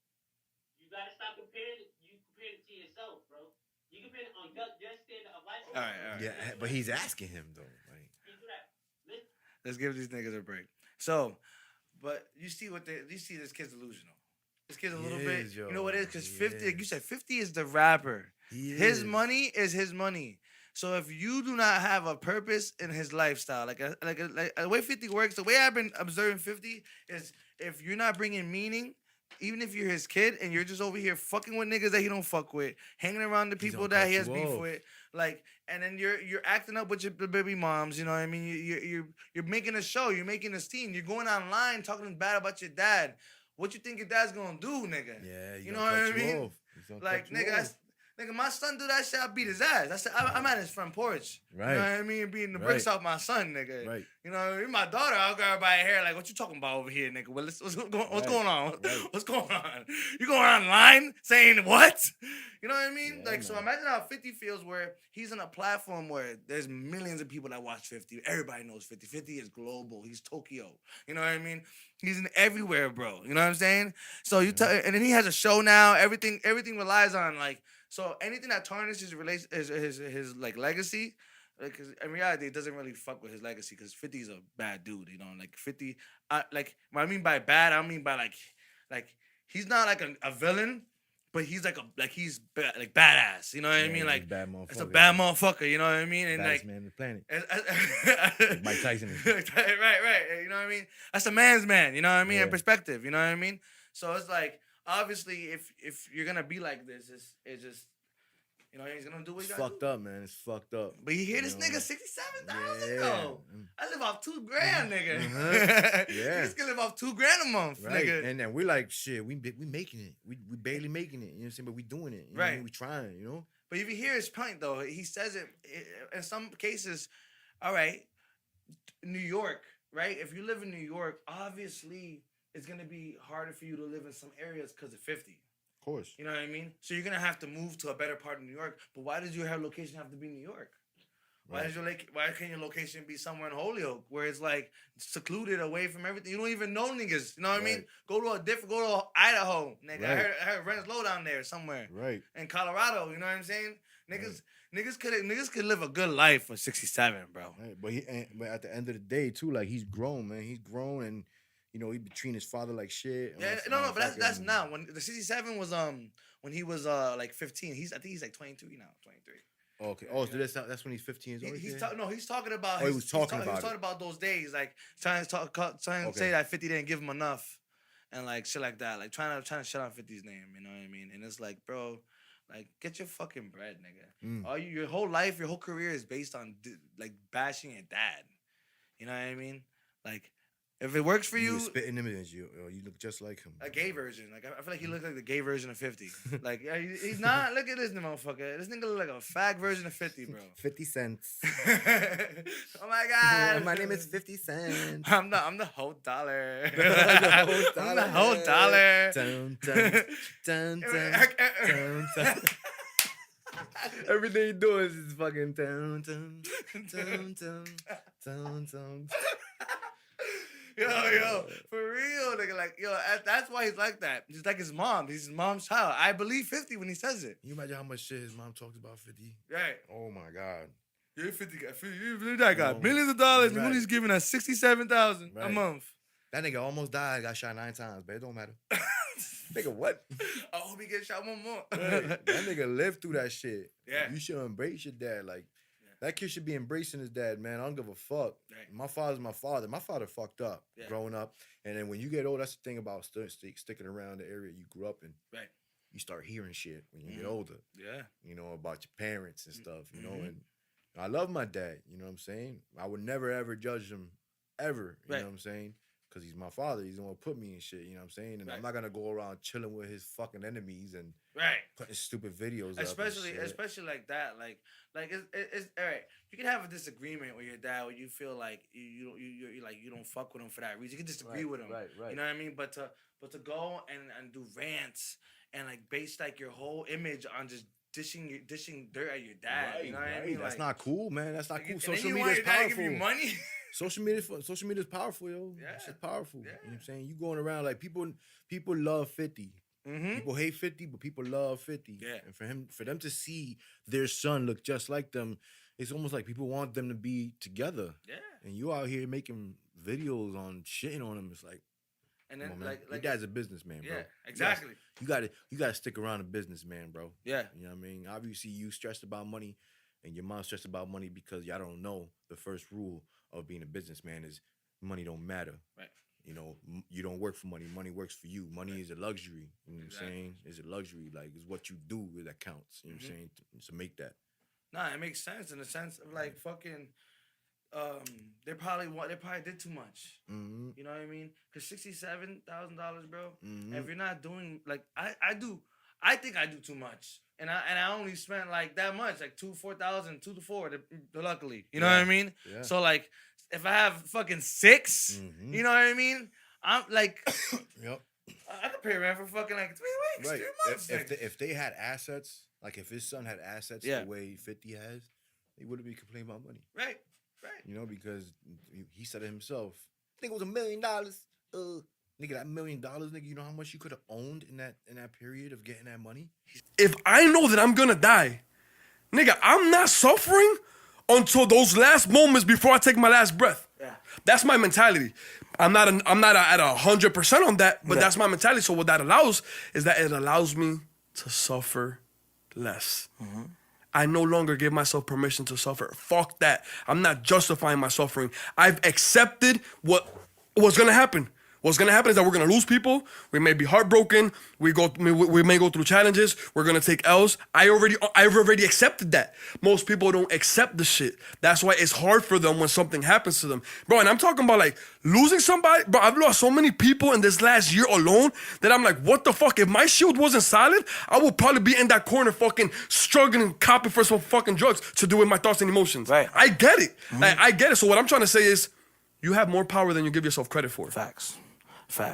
Speaker 15: You got to stop comparing it. You compare it to yourself, bro. You compare it on your standard of life.
Speaker 2: All right.
Speaker 3: Yeah, but he's asking him, though. Like,
Speaker 2: Let's give these niggas a break. So, but you see this kid's delusional. This kid's a little bit.
Speaker 3: is, yo.
Speaker 2: You know what it is? Because
Speaker 3: He
Speaker 2: 50, like you
Speaker 3: is.
Speaker 2: said, 50 is the rapper. His
Speaker 3: is.
Speaker 2: money is his money. So if you do not have a purpose in his lifestyle, like the way 50 works, the way I've been observing 50 is if you're not bringing meaning, even if you're his kid and you're just over here fucking with niggas that he don't fuck with, hanging around the people that he has beef with, like, and then you're acting up with your baby moms, you know what I mean? You're making a show, you're making a scene, you're going online talking bad about your dad. What you think your dad's gonna do, nigga?
Speaker 3: Yeah,
Speaker 2: you know what I mean? Like, nigga, nigga, my son do that shit, I beat his ass. I'm at his front porch.
Speaker 3: Right.
Speaker 2: You know what I mean? Beating the bricks off my son, nigga.
Speaker 3: Right.
Speaker 2: You know what I mean? My daughter, I'll grab her by her hair, like, what you talking about over here, nigga? Well, what's going on? What's going on? You going online saying what? You know what I mean?
Speaker 3: Yeah,
Speaker 2: So imagine how 50 feels where he's on a platform where there's millions of people that watch 50. Everybody knows 50. 50 is global. He's Tokyo. You know what I mean? He's in everywhere, bro. You know what I'm saying? So and then he has a show now. Everything relies on like. So anything that tarnishes his like legacy, because in reality it doesn't really fuck with his legacy. Because 50 is a bad dude, you know. Like 50, like what I mean by bad, I mean by like he's not like a villain, but he's like he's like badass. You know what I mean? Like
Speaker 3: bad motherfucker.
Speaker 2: it's a bad motherfucker. You know what I mean? And
Speaker 3: Baddest
Speaker 2: like
Speaker 3: man on the planet.
Speaker 2: like
Speaker 3: Mike Tyson.
Speaker 2: right. You know what I mean? That's a man's man. You know what I mean?
Speaker 3: Yeah.
Speaker 2: In perspective. You know what I mean? So it's like. Obviously, if you're gonna be like this, it's just, you know, he's gonna do what he
Speaker 3: It's
Speaker 2: gotta
Speaker 3: fucked
Speaker 2: do.
Speaker 3: up, man. It's fucked up.
Speaker 2: But you hear this
Speaker 3: know?
Speaker 2: nigga 67,000
Speaker 3: Yeah.
Speaker 2: though. I live off $2,000, nigga.
Speaker 3: Yeah.
Speaker 2: Niggas can live off $2,000 a month,
Speaker 3: Right.
Speaker 2: nigga.
Speaker 3: And then we're like, shit, we making it. We barely making it. You know what I'm saying? But we doing it. You know what I mean? We trying, you know?
Speaker 2: But if you hear his point though, he says it in some cases. All right, New York, right? If you live in New York, obviously it's gonna be harder for you to live in some areas because of 50.
Speaker 3: Of course.
Speaker 2: You know what I mean? So you're gonna have to move to a better part of New York. But why does your location have to be New York? Why can your location be somewhere in Holyoke where it's like secluded away from everything? You don't even know niggas. You know what I mean? Go to Idaho, nigga.
Speaker 3: Right.
Speaker 2: I heard rent's low down there somewhere.
Speaker 3: Right.
Speaker 2: In Colorado, you know what I'm saying? Niggas could live a good life for 67, bro.
Speaker 3: Right. But at the end of the day, too, like he's grown, man. He's grown and you know, he be treating his father like shit.
Speaker 2: Yeah, but that's now. When the 67 was when he was like 15. I think he's like 23 now. 23.
Speaker 3: Okay. Oh, so that's when he's 15 years old.
Speaker 2: He's talking about.
Speaker 3: Oh, he was talking about.
Speaker 2: He was talking about those days, like trying to say that 50 didn't give him enough, and like shit like that, like trying to shut out 50's name. You know what I mean? And it's like, bro, like get your fucking bread, nigga. Your whole life, your whole career is based on like bashing your dad. You know what I mean? Like. If it works for you,
Speaker 3: spitting image, you look just like him.
Speaker 2: A gay version. Like I feel like he looks like the gay version of 50. Like he's not. Look at this motherfucker. This nigga look like a fag version of 50, bro.
Speaker 3: 50 cents.
Speaker 2: Oh my god.
Speaker 3: My name is 50 Cent.
Speaker 2: I'm the whole dollar. I'm the whole dollar.
Speaker 3: Dun, dun, dun, dun, dun. Everything he doing is fucking dun, dun, dun, dun, dun, dun.
Speaker 2: Yo, for real, nigga. Like, yo, that's why he's like that. He's like his mom. He's his mom's child. I believe 50 when he says it.
Speaker 3: You imagine how much shit his mom talks about 50?
Speaker 2: Right.
Speaker 3: Oh my God.
Speaker 2: You're 50 guy. That got millions of dollars. Right. And he's giving us $67,000 a month.
Speaker 3: That nigga almost died. Got shot 9 times, but it don't matter. Nigga, what?
Speaker 2: I hope he gets shot one more.
Speaker 3: Right. That nigga lived through that shit.
Speaker 2: Yeah.
Speaker 3: You should embrace your dad. Like, that kid should be embracing his dad, man. I don't give a fuck.
Speaker 2: Right.
Speaker 3: My father's my father. My father fucked up growing up. And then when you get old, that's the thing about sticking around the area you grew up in.
Speaker 2: Right.
Speaker 3: You start hearing shit when you get older.
Speaker 2: Yeah.
Speaker 3: You know, about your parents and stuff, you know. And I love my dad, you know what I'm saying? I would never, ever judge him, ever. You know what I'm saying?
Speaker 16: because he's my father. He's gonna put me in shit. You know what I'm saying? And I'm not gonna go around chilling with his fucking enemies and putting stupid videos
Speaker 2: especially
Speaker 16: up.
Speaker 2: Especially like that. Like it's all right. You can have a disagreement with your dad where you feel like you don't fuck with him for that reason. You can disagree with him. Right. You know what I mean? But to go and do rants and like base like your whole image on just dishing dirt at your dad.
Speaker 16: Right,
Speaker 2: you know what I mean?
Speaker 16: That's
Speaker 2: like,
Speaker 16: not cool, man. That's not cool.
Speaker 2: And
Speaker 16: Social
Speaker 2: then you
Speaker 16: media
Speaker 2: want
Speaker 16: is
Speaker 2: your dad to
Speaker 16: powerful.
Speaker 2: give you money.
Speaker 16: Social media is powerful, yo. Yeah. It's powerful. Yeah. You know what I'm saying? You going around like people love 50.
Speaker 2: Mm-hmm.
Speaker 16: People hate 50, but people love 50.
Speaker 2: Yeah.
Speaker 16: And for them to see their son look just like them, it's almost like people want them to be together. Yeah. And you out here making videos on shitting on them. It's like,
Speaker 2: and then
Speaker 16: your dad's a businessman, bro.
Speaker 2: Yeah, exactly.
Speaker 16: You gotta stick around a businessman, bro. Yeah. You know what I mean? Obviously, you stressed about money, and your mom stressed about money because y'all don't know the first rule of being a businessman is money don't matter. Right. You know, you don't work for money. Money works for you. Money is a luxury. You know what I'm saying? It's a luxury. Like, it's what you do that counts. You know what I'm saying? To make that.
Speaker 2: Nah, it makes sense in the sense of like fucking. They probably did too much. Mm-hmm. You know what I mean? Cause $67,000, bro. Mm-hmm. If you're not doing like I do, I think I do too much, and I only spent like that much, like 4,000, 2 to 4. Luckily, you know what I mean. Yeah. So like, if I have fucking 6, you know what I mean? I'm like, yep. I could pay rent for fucking like 3 weeks,
Speaker 16: right.
Speaker 2: 3 months.
Speaker 16: If they had assets, like if his son had assets the way 50 has, he wouldn't be complaining about money.
Speaker 2: Right.
Speaker 16: You know, because he said it himself. I think it was $1 million. Nigga, that $1 million, nigga, you know how much you could have owned in that period of getting that money?
Speaker 17: If I know that I'm gonna die, nigga, I'm not suffering until those last moments before I take my last breath. Yeah. That's my mentality. I'm not at 100% on that, but that's my mentality. So what that allows is that it allows me to suffer less. Mm-hmm. I no longer give myself permission to suffer. Fuck that. I'm not justifying my suffering. I've accepted what's gonna happen. What's gonna happen is that we're gonna lose people. We may be heartbroken. We may go through challenges. We're gonna take L's. I've already accepted that. Most people don't accept the shit. That's why it's hard for them when something happens to them, bro. And I'm talking about like losing somebody, bro. I've lost so many people in this last year alone that I'm like, what the fuck? If my shield wasn't solid, I would probably be in that corner, fucking struggling, copping for some fucking drugs to do with my thoughts and emotions. Right. I get it. Mm-hmm. Like, I get it. So what I'm trying to say is, you have more power than you give yourself credit for.
Speaker 18: Facts.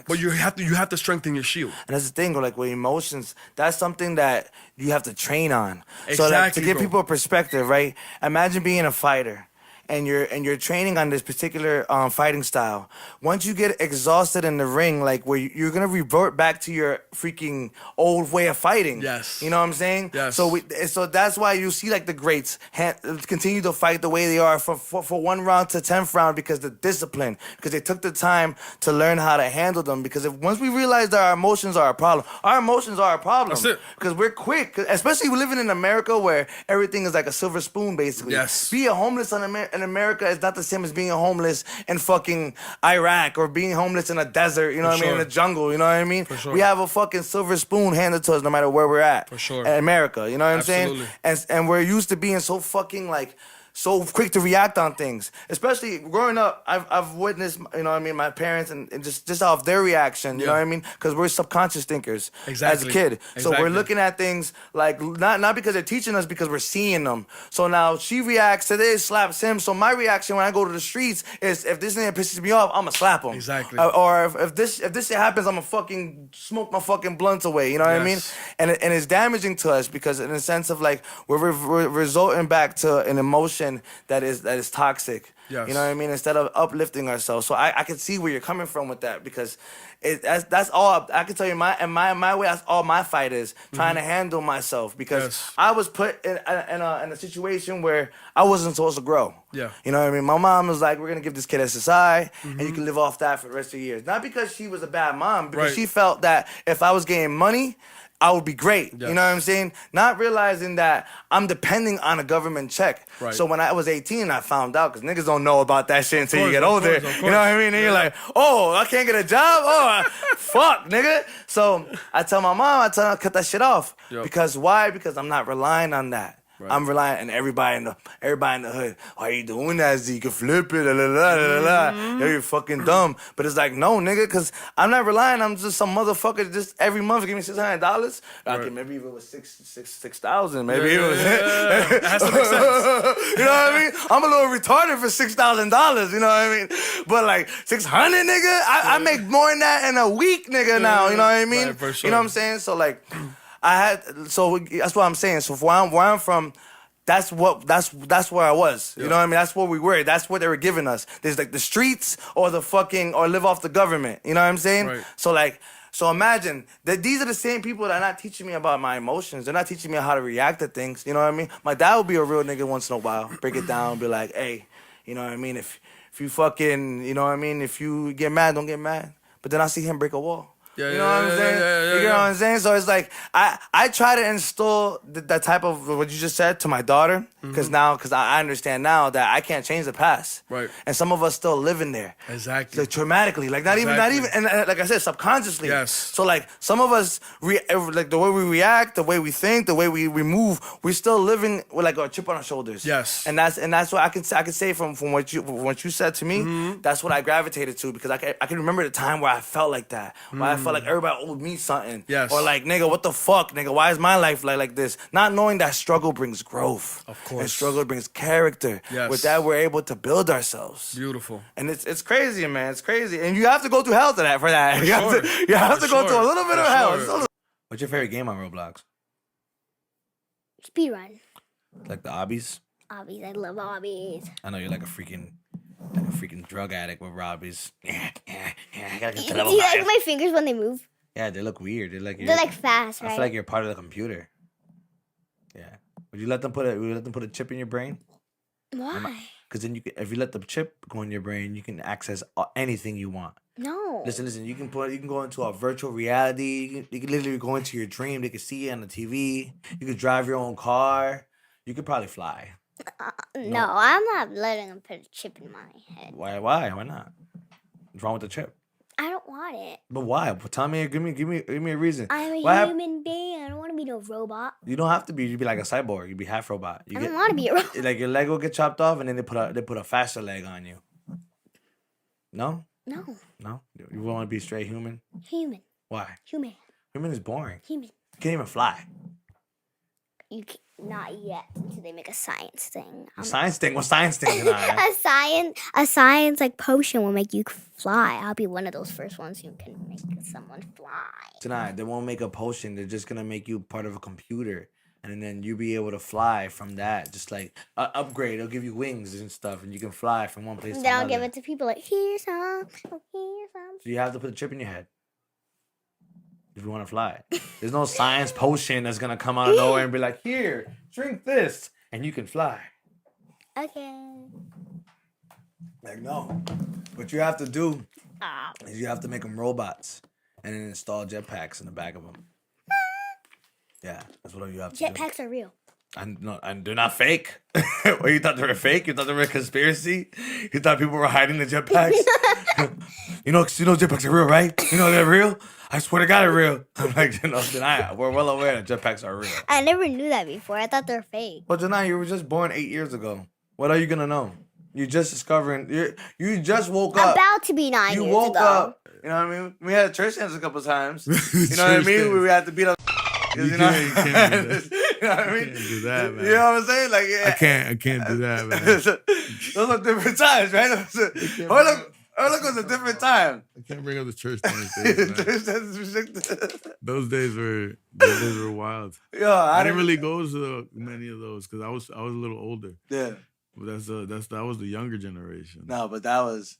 Speaker 17: But you have to strengthen your shield.
Speaker 18: And that's the thing, like with emotions, that's something that you have to train on.
Speaker 17: Exactly,
Speaker 18: so like, to give people a perspective, right? Imagine being a fighter. And you're training on this particular fighting style. Once you get exhausted in the ring, like where you're gonna revert back to your freaking old way of fighting. Yes. You know what I'm saying? Yes. So that's why you see like the greats continue to fight the way they are for 1 round to 10th round because the discipline, because they took the time to learn how to handle them. Because once we realize that our emotions are a problem, That's it. Because we're quick, especially living in America where everything is like a silver spoon, basically. Yes. Be a homeless in America is not the same as being homeless in fucking Iraq or being homeless in a desert, you know what I mean, in the jungle, you know what I mean? For sure. We have a fucking silver spoon handed to us no matter where we're at. For sure. In America, you know what I'm saying? And we're used to being so fucking like, so quick to react on things. Especially growing up, I've witnessed, you know what I mean, my parents and just off their reaction, you know what I mean? Because we're subconscious thinkers as a kid. So we're looking at things like, not because they're teaching us, because we're seeing them. So now she reacts to this, slaps him. So my reaction when I go to the streets is, if this thing pisses me off, I'm going to slap him. Exactly. Or if this shit happens, I'm going to fucking smoke my fucking blunts away, you know what I mean? And it's damaging to us because in a sense of like, we're resulting back to an emotion that is toxic. Yes. You know what I mean? Instead of uplifting ourselves. So I can see where you're coming from with that, because that's all I can tell you. My way, that's all my fight is, trying to handle myself, because I was put in a situation where I wasn't supposed to grow. Yeah. You know what I mean? My mom was like, we're gonna give this kid SSI and you can live off that for the rest of the years. Not because she was a bad mom, because she felt that if I was getting money, I would be great. Yes. You know what I'm saying? Not realizing that I'm depending on a government check. Right. So when I was 18, I found out, because niggas don't know about that shit until you get older. Of course. You know what I mean? And you're like, oh, I can't get a job? Oh, fuck, nigga. So I tell my mom, I tell her, cut that shit off. Yep. Because why? Because I'm not relying on that. Right. I'm relying on everybody in the hood. Why you doing that, Z? You can flip it, la la la la la. You're fucking dumb. But it's like, no, nigga, because I'm not relying. I'm just some motherfucker just every month give me $600. Okay, maybe if it was 6,000, maybe it was.
Speaker 17: That has to make sense.
Speaker 18: You know what I mean? I'm a little retarded for $6,000. You know what I mean? But like 600, nigga, I make more than that in a week, nigga. Now, you know what I mean?
Speaker 17: Right, for sure.
Speaker 18: You know what I'm saying? So like. That's what I'm saying. So where I'm from, that's where I was. You know what I mean? That's where we were. That's what they were giving us. There's like the streets or or live off the government. You know what I'm saying?
Speaker 17: Right.
Speaker 18: So imagine that these are the same people that are not teaching me about my emotions. They're not teaching me how to react to things. You know what I mean? My dad would be a real nigga once in a while, break it down, be like, hey, you know what I mean? If you fucking, you know what I mean? If you get mad, don't get mad. But then I see him break a wall.
Speaker 17: Yeah,
Speaker 18: you know what I'm saying? You know what I'm saying? So it's like I try to instill that type of what you just said to my daughter because I understand now that I can't change the past.
Speaker 17: Right.
Speaker 18: And some of us still live in there.
Speaker 17: Exactly.
Speaker 18: Like traumatically, like not even, and like I said, subconsciously.
Speaker 17: Yes.
Speaker 18: So like some of us, like the way we react, the way we think, the way we move, we're still living with like a chip on our shoulders.
Speaker 17: Yes.
Speaker 18: And that's what I can say from what you said to me. That's what I gravitated to because I can remember the time where I felt like that. Where I felt like everybody owed me something.
Speaker 17: Yes.
Speaker 18: Or like, nigga, what the fuck, nigga? Why is my life like this? Not knowing that struggle brings growth.
Speaker 17: Of course.
Speaker 18: And struggle brings character.
Speaker 17: Yes.
Speaker 18: With that, we're able to build ourselves.
Speaker 17: Beautiful.
Speaker 18: And it's crazy, man. It's crazy. And you have to go through hell for that.
Speaker 17: For
Speaker 18: You have to go through a little bit of hell.
Speaker 17: Sure.
Speaker 3: What's your favorite game on Roblox?
Speaker 1: Speedrun.
Speaker 3: Like the obbies?
Speaker 1: Obbies. I love obbies.
Speaker 3: I know you're like a freaking drug addict with robbies. I gotta get to
Speaker 1: Do
Speaker 3: level
Speaker 1: you
Speaker 3: 5.
Speaker 1: like my fingers when they move?
Speaker 3: Yeah, they look weird. They're
Speaker 1: like fast,
Speaker 3: I
Speaker 1: right?
Speaker 3: feel like you're part of the computer. Yeah. Would you let them put a chip in your brain?
Speaker 1: Why?
Speaker 3: Because then if you let the chip go in your brain, you can access anything you want.
Speaker 1: No.
Speaker 3: Listen. You can go into a virtual reality. You can literally go into your dream. They can see you on the TV. You could drive your own car. You could probably fly.
Speaker 1: No, I'm not letting them put a chip in my head.
Speaker 3: Why? Why not? What's wrong with the chip?
Speaker 1: I don't want it.
Speaker 3: But why? Tell me. Give me a reason.
Speaker 1: I'm a
Speaker 3: Why
Speaker 1: human being. I don't want to be no robot.
Speaker 3: You don't have to be. You'd be like a cyborg. You'd be half robot.
Speaker 1: I don't want to be a robot.
Speaker 3: Like your leg will get chopped off, and then they put a faster leg on you. No.
Speaker 1: No.
Speaker 3: You want to be straight human?
Speaker 1: Human.
Speaker 3: Why?
Speaker 1: Human.
Speaker 3: Human is boring.
Speaker 1: Human.
Speaker 3: You can't even fly.
Speaker 1: You can, not yet until they make a science thing.
Speaker 3: Science thing? What science thing?
Speaker 1: A science like potion will make you fly. I'll be one of those first ones who can make someone fly.
Speaker 3: Tonight, they won't make a potion. They're just gonna make you part of a computer, and then you'll be able to fly from that. Just like upgrade, they'll give you wings and stuff, and you can fly from one place to
Speaker 1: Then
Speaker 3: another.
Speaker 1: I'll give it to people like here's some, here's some.
Speaker 3: So you have to put a chip in your head if you want to fly. There's no science potion that's gonna come out of nowhere and be like, here, drink this, and you can fly.
Speaker 1: Okay.
Speaker 3: Like, no. What you have to do is you have to make them robots and then install jetpacks in the back of them. Yeah, that's what you have to do.
Speaker 1: Jetpacks are real.
Speaker 3: And they're not fake. What, you thought they were fake? You thought they were a conspiracy? You thought people were hiding the jetpacks? you know jetpacks are real, right? You know they're real? I swear to God they're real. I'm like, we're well aware that jetpacks are real.
Speaker 1: I never knew that before. I thought they're fake.
Speaker 3: Well, Janai, you were just born 8 years ago. What are you gonna know? You're just discovering. You just woke up.
Speaker 1: About to be 9 years ago.
Speaker 3: You woke up. You know what I mean? We had a church dance a couple times. You know what I mean? We had to beat up. You know?
Speaker 19: You can't do that.
Speaker 3: You know what I mean?
Speaker 19: Can't do that, man.
Speaker 3: You know what I'm saying? Like, yeah.
Speaker 19: I can't do that, man.
Speaker 3: Those are different times, right? Look, was a different time.
Speaker 19: I can't bring up the church dance days, man. Those days were wild.
Speaker 3: Yo,
Speaker 19: I didn't really go to many of those because I was a little older.
Speaker 3: Yeah.
Speaker 19: But that was the younger generation.
Speaker 3: No, but that was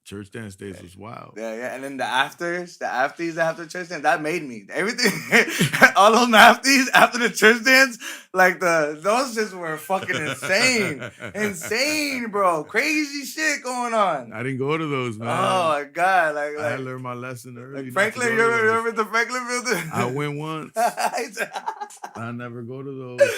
Speaker 19: church dance days was wild.
Speaker 3: Yeah, and then the afties after church dance, that made me everything. All those afties after the church dance, like those just were fucking insane, bro, crazy shit going on.
Speaker 19: I didn't go to those, man.
Speaker 3: Oh my God, like
Speaker 19: I had learned my lesson early.
Speaker 3: Like Franklin, you ever at the Franklin building?
Speaker 19: I went once. I never go to those.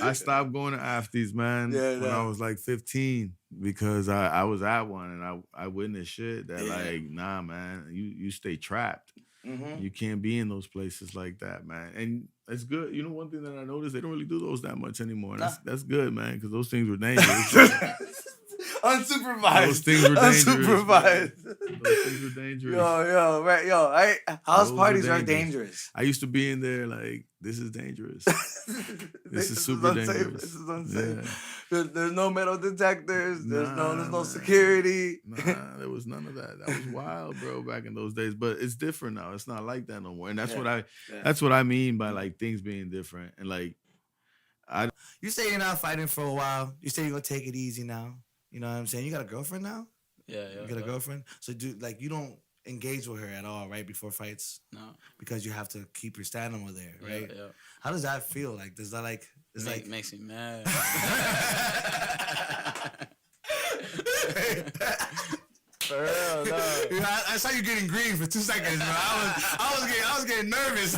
Speaker 19: I stopped going to afties, man, when I was like 15 because I was at one and I witnessed shit that like, nah, man, you stay trapped. You can't be in those places like that, man. And it's good. You know, one thing that I noticed, they don't really do those that much anymore. That's good, man, because those things were dangerous.
Speaker 18: Unsupervised.
Speaker 19: Those things were dangerous.
Speaker 18: Unsupervised.
Speaker 19: Those things were dangerous.
Speaker 18: House
Speaker 19: Those
Speaker 18: parties
Speaker 19: were
Speaker 18: are dangerous.
Speaker 19: I used to be in there like, this is dangerous. This is super
Speaker 18: unsafe.
Speaker 19: dangerous.
Speaker 18: This is unsafe.
Speaker 19: Yeah.
Speaker 18: There's no metal detectors. There's no security.
Speaker 19: Nah, there was none of that. That was wild, bro, back in those days. But it's different now. It's not like that no more. And that's that's what I mean by like things being different. And like,
Speaker 18: You say you're not fighting for a while. You say you're gonna take it easy now. You know what I'm saying? You got a girlfriend now?
Speaker 20: Yeah.
Speaker 18: You got a girlfriend? So you don't engage with her at all, right? Before fights?
Speaker 20: No.
Speaker 18: Because you have to keep your stamina there, right?
Speaker 20: Yeah.
Speaker 18: How does that feel? Like, does that
Speaker 20: makes me mad. For real, no.
Speaker 18: I saw you getting green for 2 seconds, bro. I was getting nervous.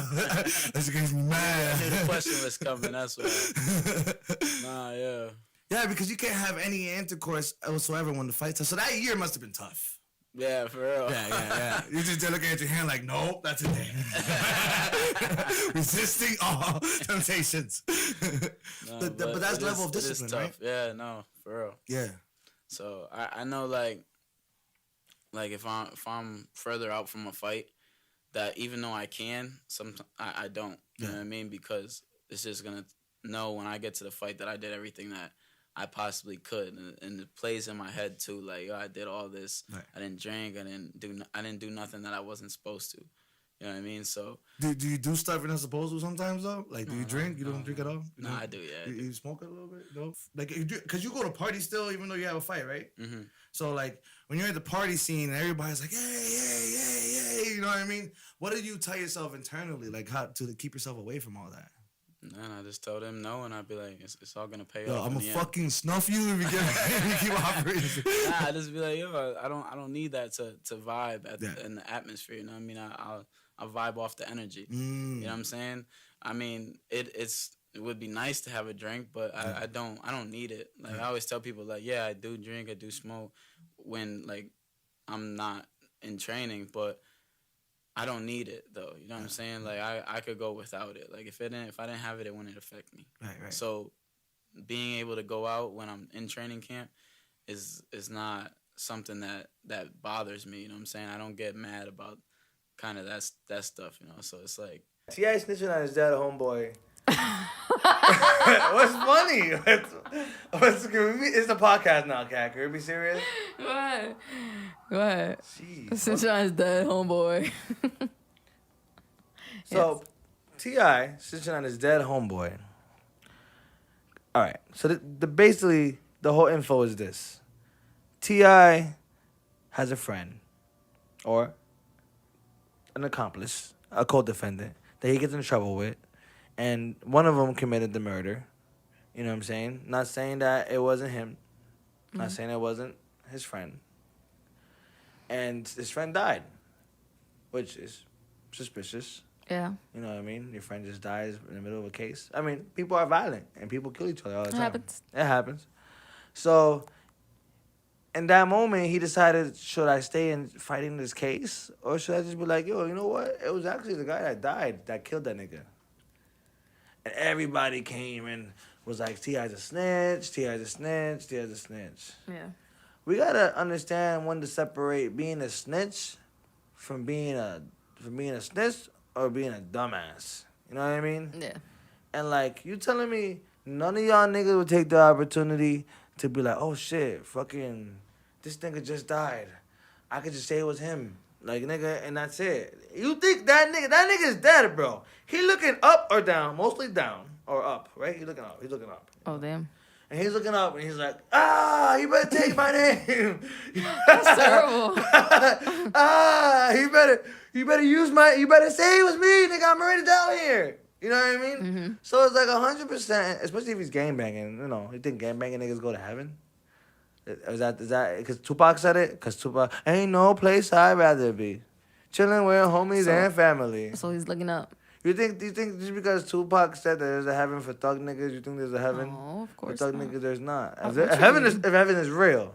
Speaker 18: That's getting me mad.
Speaker 20: I knew the question was coming. That's why. Nah, yeah.
Speaker 18: Yeah, because you can't have any intercourse whatsoever when the fight's tough. So that year must have been tough.
Speaker 20: Yeah, for real.
Speaker 18: Yeah. You're just looking at your hand like, nope, that's a day. Resisting all temptations.
Speaker 20: No,
Speaker 18: but that's level of discipline, right?
Speaker 20: Yeah, no, for real.
Speaker 18: Yeah.
Speaker 20: So I know like if I'm further out from a fight, that even though I can, sometimes I don't. You know what I mean? Because it's just gonna know when I get to the fight that I did everything that I possibly could, and it plays in my head too. Like, yo, I did all this. Right. I didn't drink. I didn't do nothing that I wasn't supposed to. You know what I mean? So
Speaker 18: do you do stuff you're not supposed to sometimes though? Like, do you drink? You don't drink at all?
Speaker 20: No, I do. Yeah.
Speaker 18: You smoke a little bit? No. Like, because you go to parties still, even though you have a fight, right?
Speaker 20: Mm-hmm.
Speaker 18: So like, when you're at the party scene and everybody's like, hey, you know what I mean? What do you tell yourself internally, like how to keep yourself away from all that?
Speaker 20: And I just tell them no, and I'd be like, it's all gonna pay
Speaker 18: yo,
Speaker 20: off.
Speaker 18: I'm gonna fucking snuff you if you keep operating.
Speaker 20: Nah, I just be like, yo, I don't need that to vibe in the atmosphere. You know what I mean? I vibe off the energy. You know what I'm saying? I mean, it would be nice to have a drink, but I don't need it. Like I always tell people, like, yeah, I do drink, I do smoke when like I'm not in training, but I don't need it though. You know what I'm saying? Like I could go without it. Like if I didn't have it, it wouldn't affect me.
Speaker 18: Right.
Speaker 20: So being able to go out when I'm in training camp is not something that bothers me. You know what I'm saying? I don't get mad about kind of that stuff. You know. So it's like
Speaker 18: T.I. snitching on his dad, homeboy. What's funny? It's the podcast now, Kat. Can we be serious?
Speaker 8: What?
Speaker 18: Jeez.
Speaker 8: Since John's dead, homeboy.
Speaker 18: So, T.I. snitching on his dead homeboy. All right. So basically the whole info is this: T.I. has a friend or an accomplice, a co-defendant that he gets in trouble with. And one of them committed the murder. You know what I'm saying? Not saying that it wasn't him. Not saying it wasn't his friend. And his friend died, which is suspicious.
Speaker 8: Yeah.
Speaker 18: You know what I mean? Your friend just dies in the middle of a case. I mean, people are violent and people kill each other all the time. It happens. So, in that moment, he decided, should I stay and fighting this case? Or should I just be like, yo, you know what? It was actually the guy that died that killed that nigga. And everybody came and was like, T.I.'s a snitch, T.I.'s a snitch, T.I.'s a snitch.
Speaker 8: Yeah.
Speaker 18: We gotta understand when to separate being a snitch from being a snitch or being a dumbass. You know what I mean?
Speaker 8: Yeah.
Speaker 18: And like, you telling me none of y'all niggas would take the opportunity to be like, oh shit, fucking, this nigga just died. I could just say it was him. Like, nigga, and that's it. You think that nigga is dead, bro. He looking up or down, mostly down or up, right? He's looking up.
Speaker 8: Oh, damn.
Speaker 18: And he's looking up and he's like, you better take my name.
Speaker 8: That's terrible.
Speaker 18: You better say it was me, nigga. I'm already down here. You know what I mean?
Speaker 8: Mm-hmm.
Speaker 18: So it's like 100%, especially if he's gangbanging. You know, you think gangbanging niggas go to heaven? Is that because Tupac said it? Because Tupac, ain't no place I'd rather be. Chilling with homies and family.
Speaker 8: So he's looking up.
Speaker 18: Do you think just because Tupac said that there's a heaven for thug niggas, you think there's a heaven?
Speaker 8: No, of course
Speaker 18: for thug
Speaker 8: not.
Speaker 18: niggas, there's not.
Speaker 8: Oh,
Speaker 18: If heaven is real,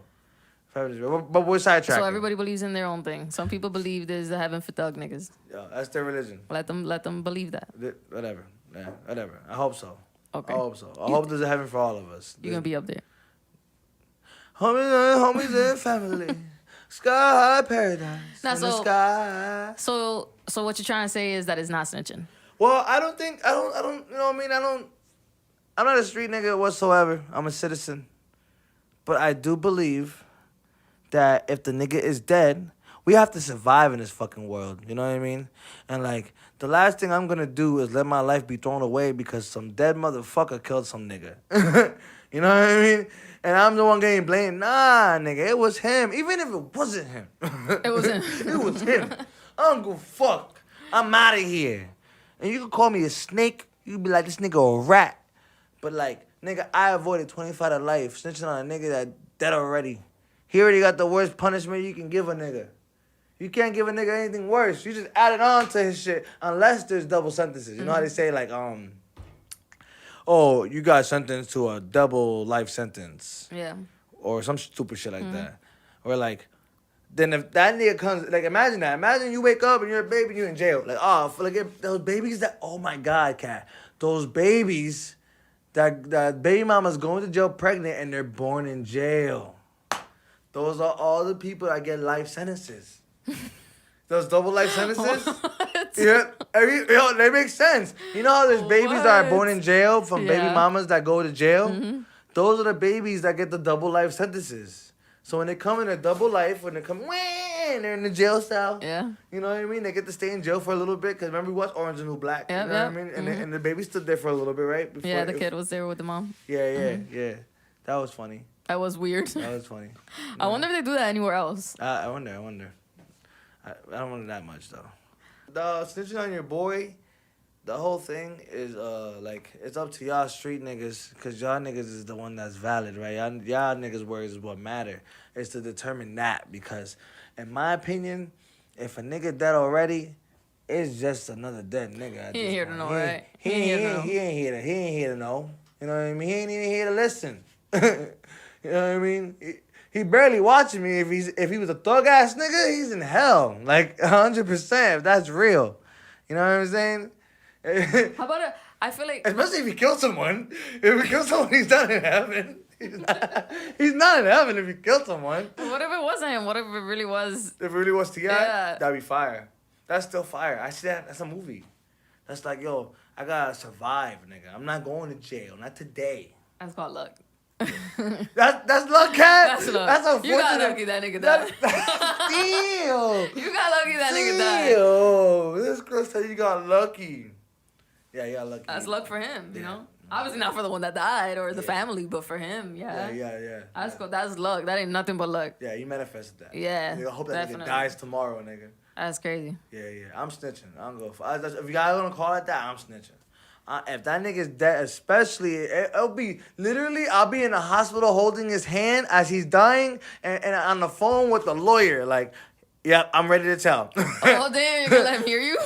Speaker 14: But we're sidetracking.
Speaker 8: So everybody believes in their own thing. Some people believe there's a heaven for thug niggas.
Speaker 14: Yeah, that's their religion.
Speaker 8: Let them believe that.
Speaker 14: Whatever. Yeah, whatever. I hope so.
Speaker 8: Okay.
Speaker 14: I hope so. I hope there's a heaven for all of us.
Speaker 8: You're gonna be up there.
Speaker 14: Homies and family. Sky high paradise.
Speaker 8: Now,
Speaker 14: in the sky.
Speaker 8: So what you're trying to say is that it's not snitching.
Speaker 14: Well, I don't, you know what I mean? I'm not a street nigga whatsoever. I'm a citizen. But I do believe that if the nigga is dead, we have to survive in this fucking world. You know what I mean? And like, the last thing I'm gonna do is let my life be thrown away because some dead motherfucker killed some nigga. You know what I mean? And I'm the one getting blamed. Nah, nigga, it was him. Even if it wasn't him.
Speaker 8: It was him.
Speaker 14: It was him. I don't give a fuck. I'm out of here. And you can call me a snake. You can be like, this nigga a rat. But like, nigga, I avoided 25 to life snitching on a nigga that dead already. He already got the worst punishment you can give a nigga. You can't give a nigga anything worse. You just add it on to his shit unless there's double sentences. You know how they say like, oh, you got sentenced to a double life sentence.
Speaker 8: Yeah.
Speaker 14: Or some stupid shit like that. Or like, then if that nigga comes, like imagine that. Imagine you wake up and you're a baby and you're in jail. Like, oh, like those babies that, oh my God, cat. Those babies that baby mama's going to jail pregnant and they're born in jail. Those are all the people that get life sentences. Those double life sentences? Yeah, they make sense. You know how there's babies that are born in jail from baby mamas that go to jail? Those are the babies that get the double life sentences. So when they come in a double life, when they come, they're in the jail cell.
Speaker 8: Yeah.
Speaker 14: You know what I mean? They get to stay in jail for a little bit. Because remember, we watched Orange and New Black. You know what I mean? And the baby stood there for a little bit, right?
Speaker 8: Before the kid was there with the mom.
Speaker 14: Yeah. That was funny.
Speaker 8: That was weird.
Speaker 14: That was funny.
Speaker 8: I wonder if they do that anywhere else.
Speaker 14: I wonder. I don't wonder that much, though. The snitching on your boy, the whole thing is, like, it's up to y'all street niggas, because y'all niggas is the one that's valid, right? Y'all niggas' words is what matter. It's to determine that, because, in my opinion, if a nigga dead already, it's just another dead nigga.
Speaker 8: He ain't here to know, right?
Speaker 14: He ain't here to know. You know what I mean? He ain't even here to listen. You know what I mean? He barely watching me. If he was a thug ass nigga, he's in hell. Like 100%. If that's real. You know what I'm saying?
Speaker 8: How about I feel like,
Speaker 14: especially if he killed someone. If he killed someone, he's not in heaven. He's not in heaven if he killed someone.
Speaker 8: What if it wasn't him? What if it really was?
Speaker 14: If it really was T.I.,
Speaker 8: yeah.
Speaker 14: That'd be fire. That's still fire. I see that. That's a movie. That's like, yo, I gotta survive, nigga. I'm not going to jail. Not today.
Speaker 8: That's called luck.
Speaker 14: That's luck, cat.
Speaker 8: That's luck.
Speaker 14: That's unfortunate.
Speaker 8: You got lucky that nigga died.
Speaker 14: Damn.
Speaker 8: You got lucky that nigga died.
Speaker 14: Yo, this girl said you got lucky. Yeah, you got lucky.
Speaker 8: That's luck for him, you know? Obviously not for the one that died or the family, but for him,
Speaker 14: Yeah.
Speaker 8: That's cool. That's luck. That ain't nothing but luck.
Speaker 14: Yeah, you manifested that.
Speaker 8: Yeah,
Speaker 14: I hope that nigga dies tomorrow, nigga.
Speaker 8: That's crazy.
Speaker 14: Yeah. I'm snitching. I'm going for. If you guys gonna call it that, I'm snitching. If that nigga's dead, especially, it'll be literally, I'll be in the hospital holding his hand as he's dying and on the phone with the lawyer. Like, yep, I'm ready to tell.
Speaker 8: Oh, damn, you're gonna let him hear you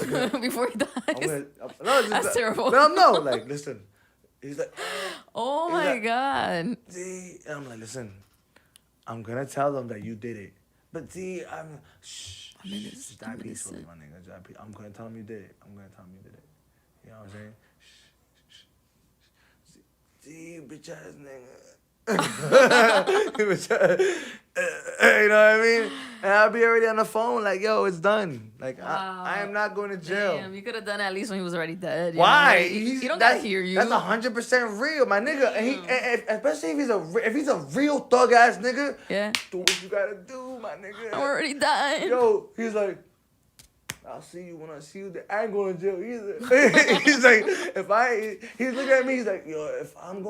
Speaker 8: before he dies? That's terrible.
Speaker 14: No, like, listen. He's like,
Speaker 8: oh my God.
Speaker 14: See, and I'm like, listen, I'm gonna tell them that you did it. But see, diabetes for me, my nigga. I'm gonna tell them you did it. You know what I'm saying? See, bitch ass nigga. You know what I mean? And I'll be already on the phone like, yo, it's done. Like, wow. I am not going to jail.
Speaker 8: Damn, you could have done it at least when he was already dead.
Speaker 14: Why?
Speaker 8: He don't gotta hear you.
Speaker 14: That's 100% real, my nigga. And especially if he's a real thug ass nigga.
Speaker 8: Yeah.
Speaker 14: Do what you gotta do, my nigga.
Speaker 8: I'm already dying.
Speaker 14: Yo, he's like, I'll see you when I see you. I ain't going to jail either. He's like, he's looking at me. He's like, yo, if I ain't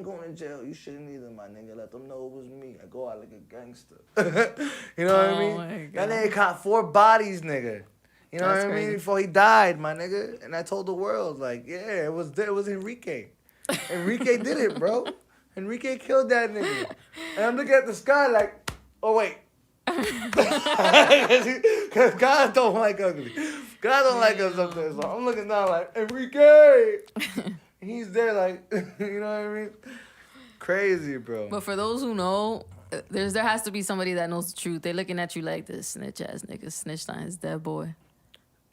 Speaker 14: going to jail, you shouldn't either, my nigga. Let them know it was me. I go out like a gangster. You know what I mean? That nigga caught 4 bodies, nigga. You know what I mean? Before he died, my nigga. And I told the world, like, yeah, it was Enrique. Enrique did it, bro. Enrique killed that nigga. And I'm looking at the sky like, oh wait. Because God don't like ugly. God don't like us up there. So I'm looking down like, Enrique. He's there like, you know what I mean? Crazy, bro.
Speaker 8: But for those who know, There has to be somebody that knows the truth. They're looking at you like this snitch ass nigga snitched on his dead boy.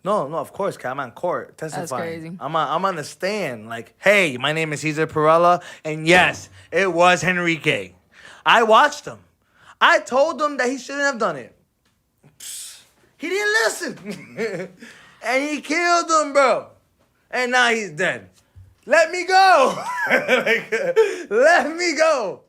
Speaker 18: No, of course, Kat. I'm on court testifying.
Speaker 8: That's crazy.
Speaker 18: I'm on the stand. Like, hey, my name is Cesar Perella, and yes, it was Henrique. I watched him. I told him that he shouldn't have done it. He didn't listen. And he killed him, bro. And now he's dead. Let me go. Let me go.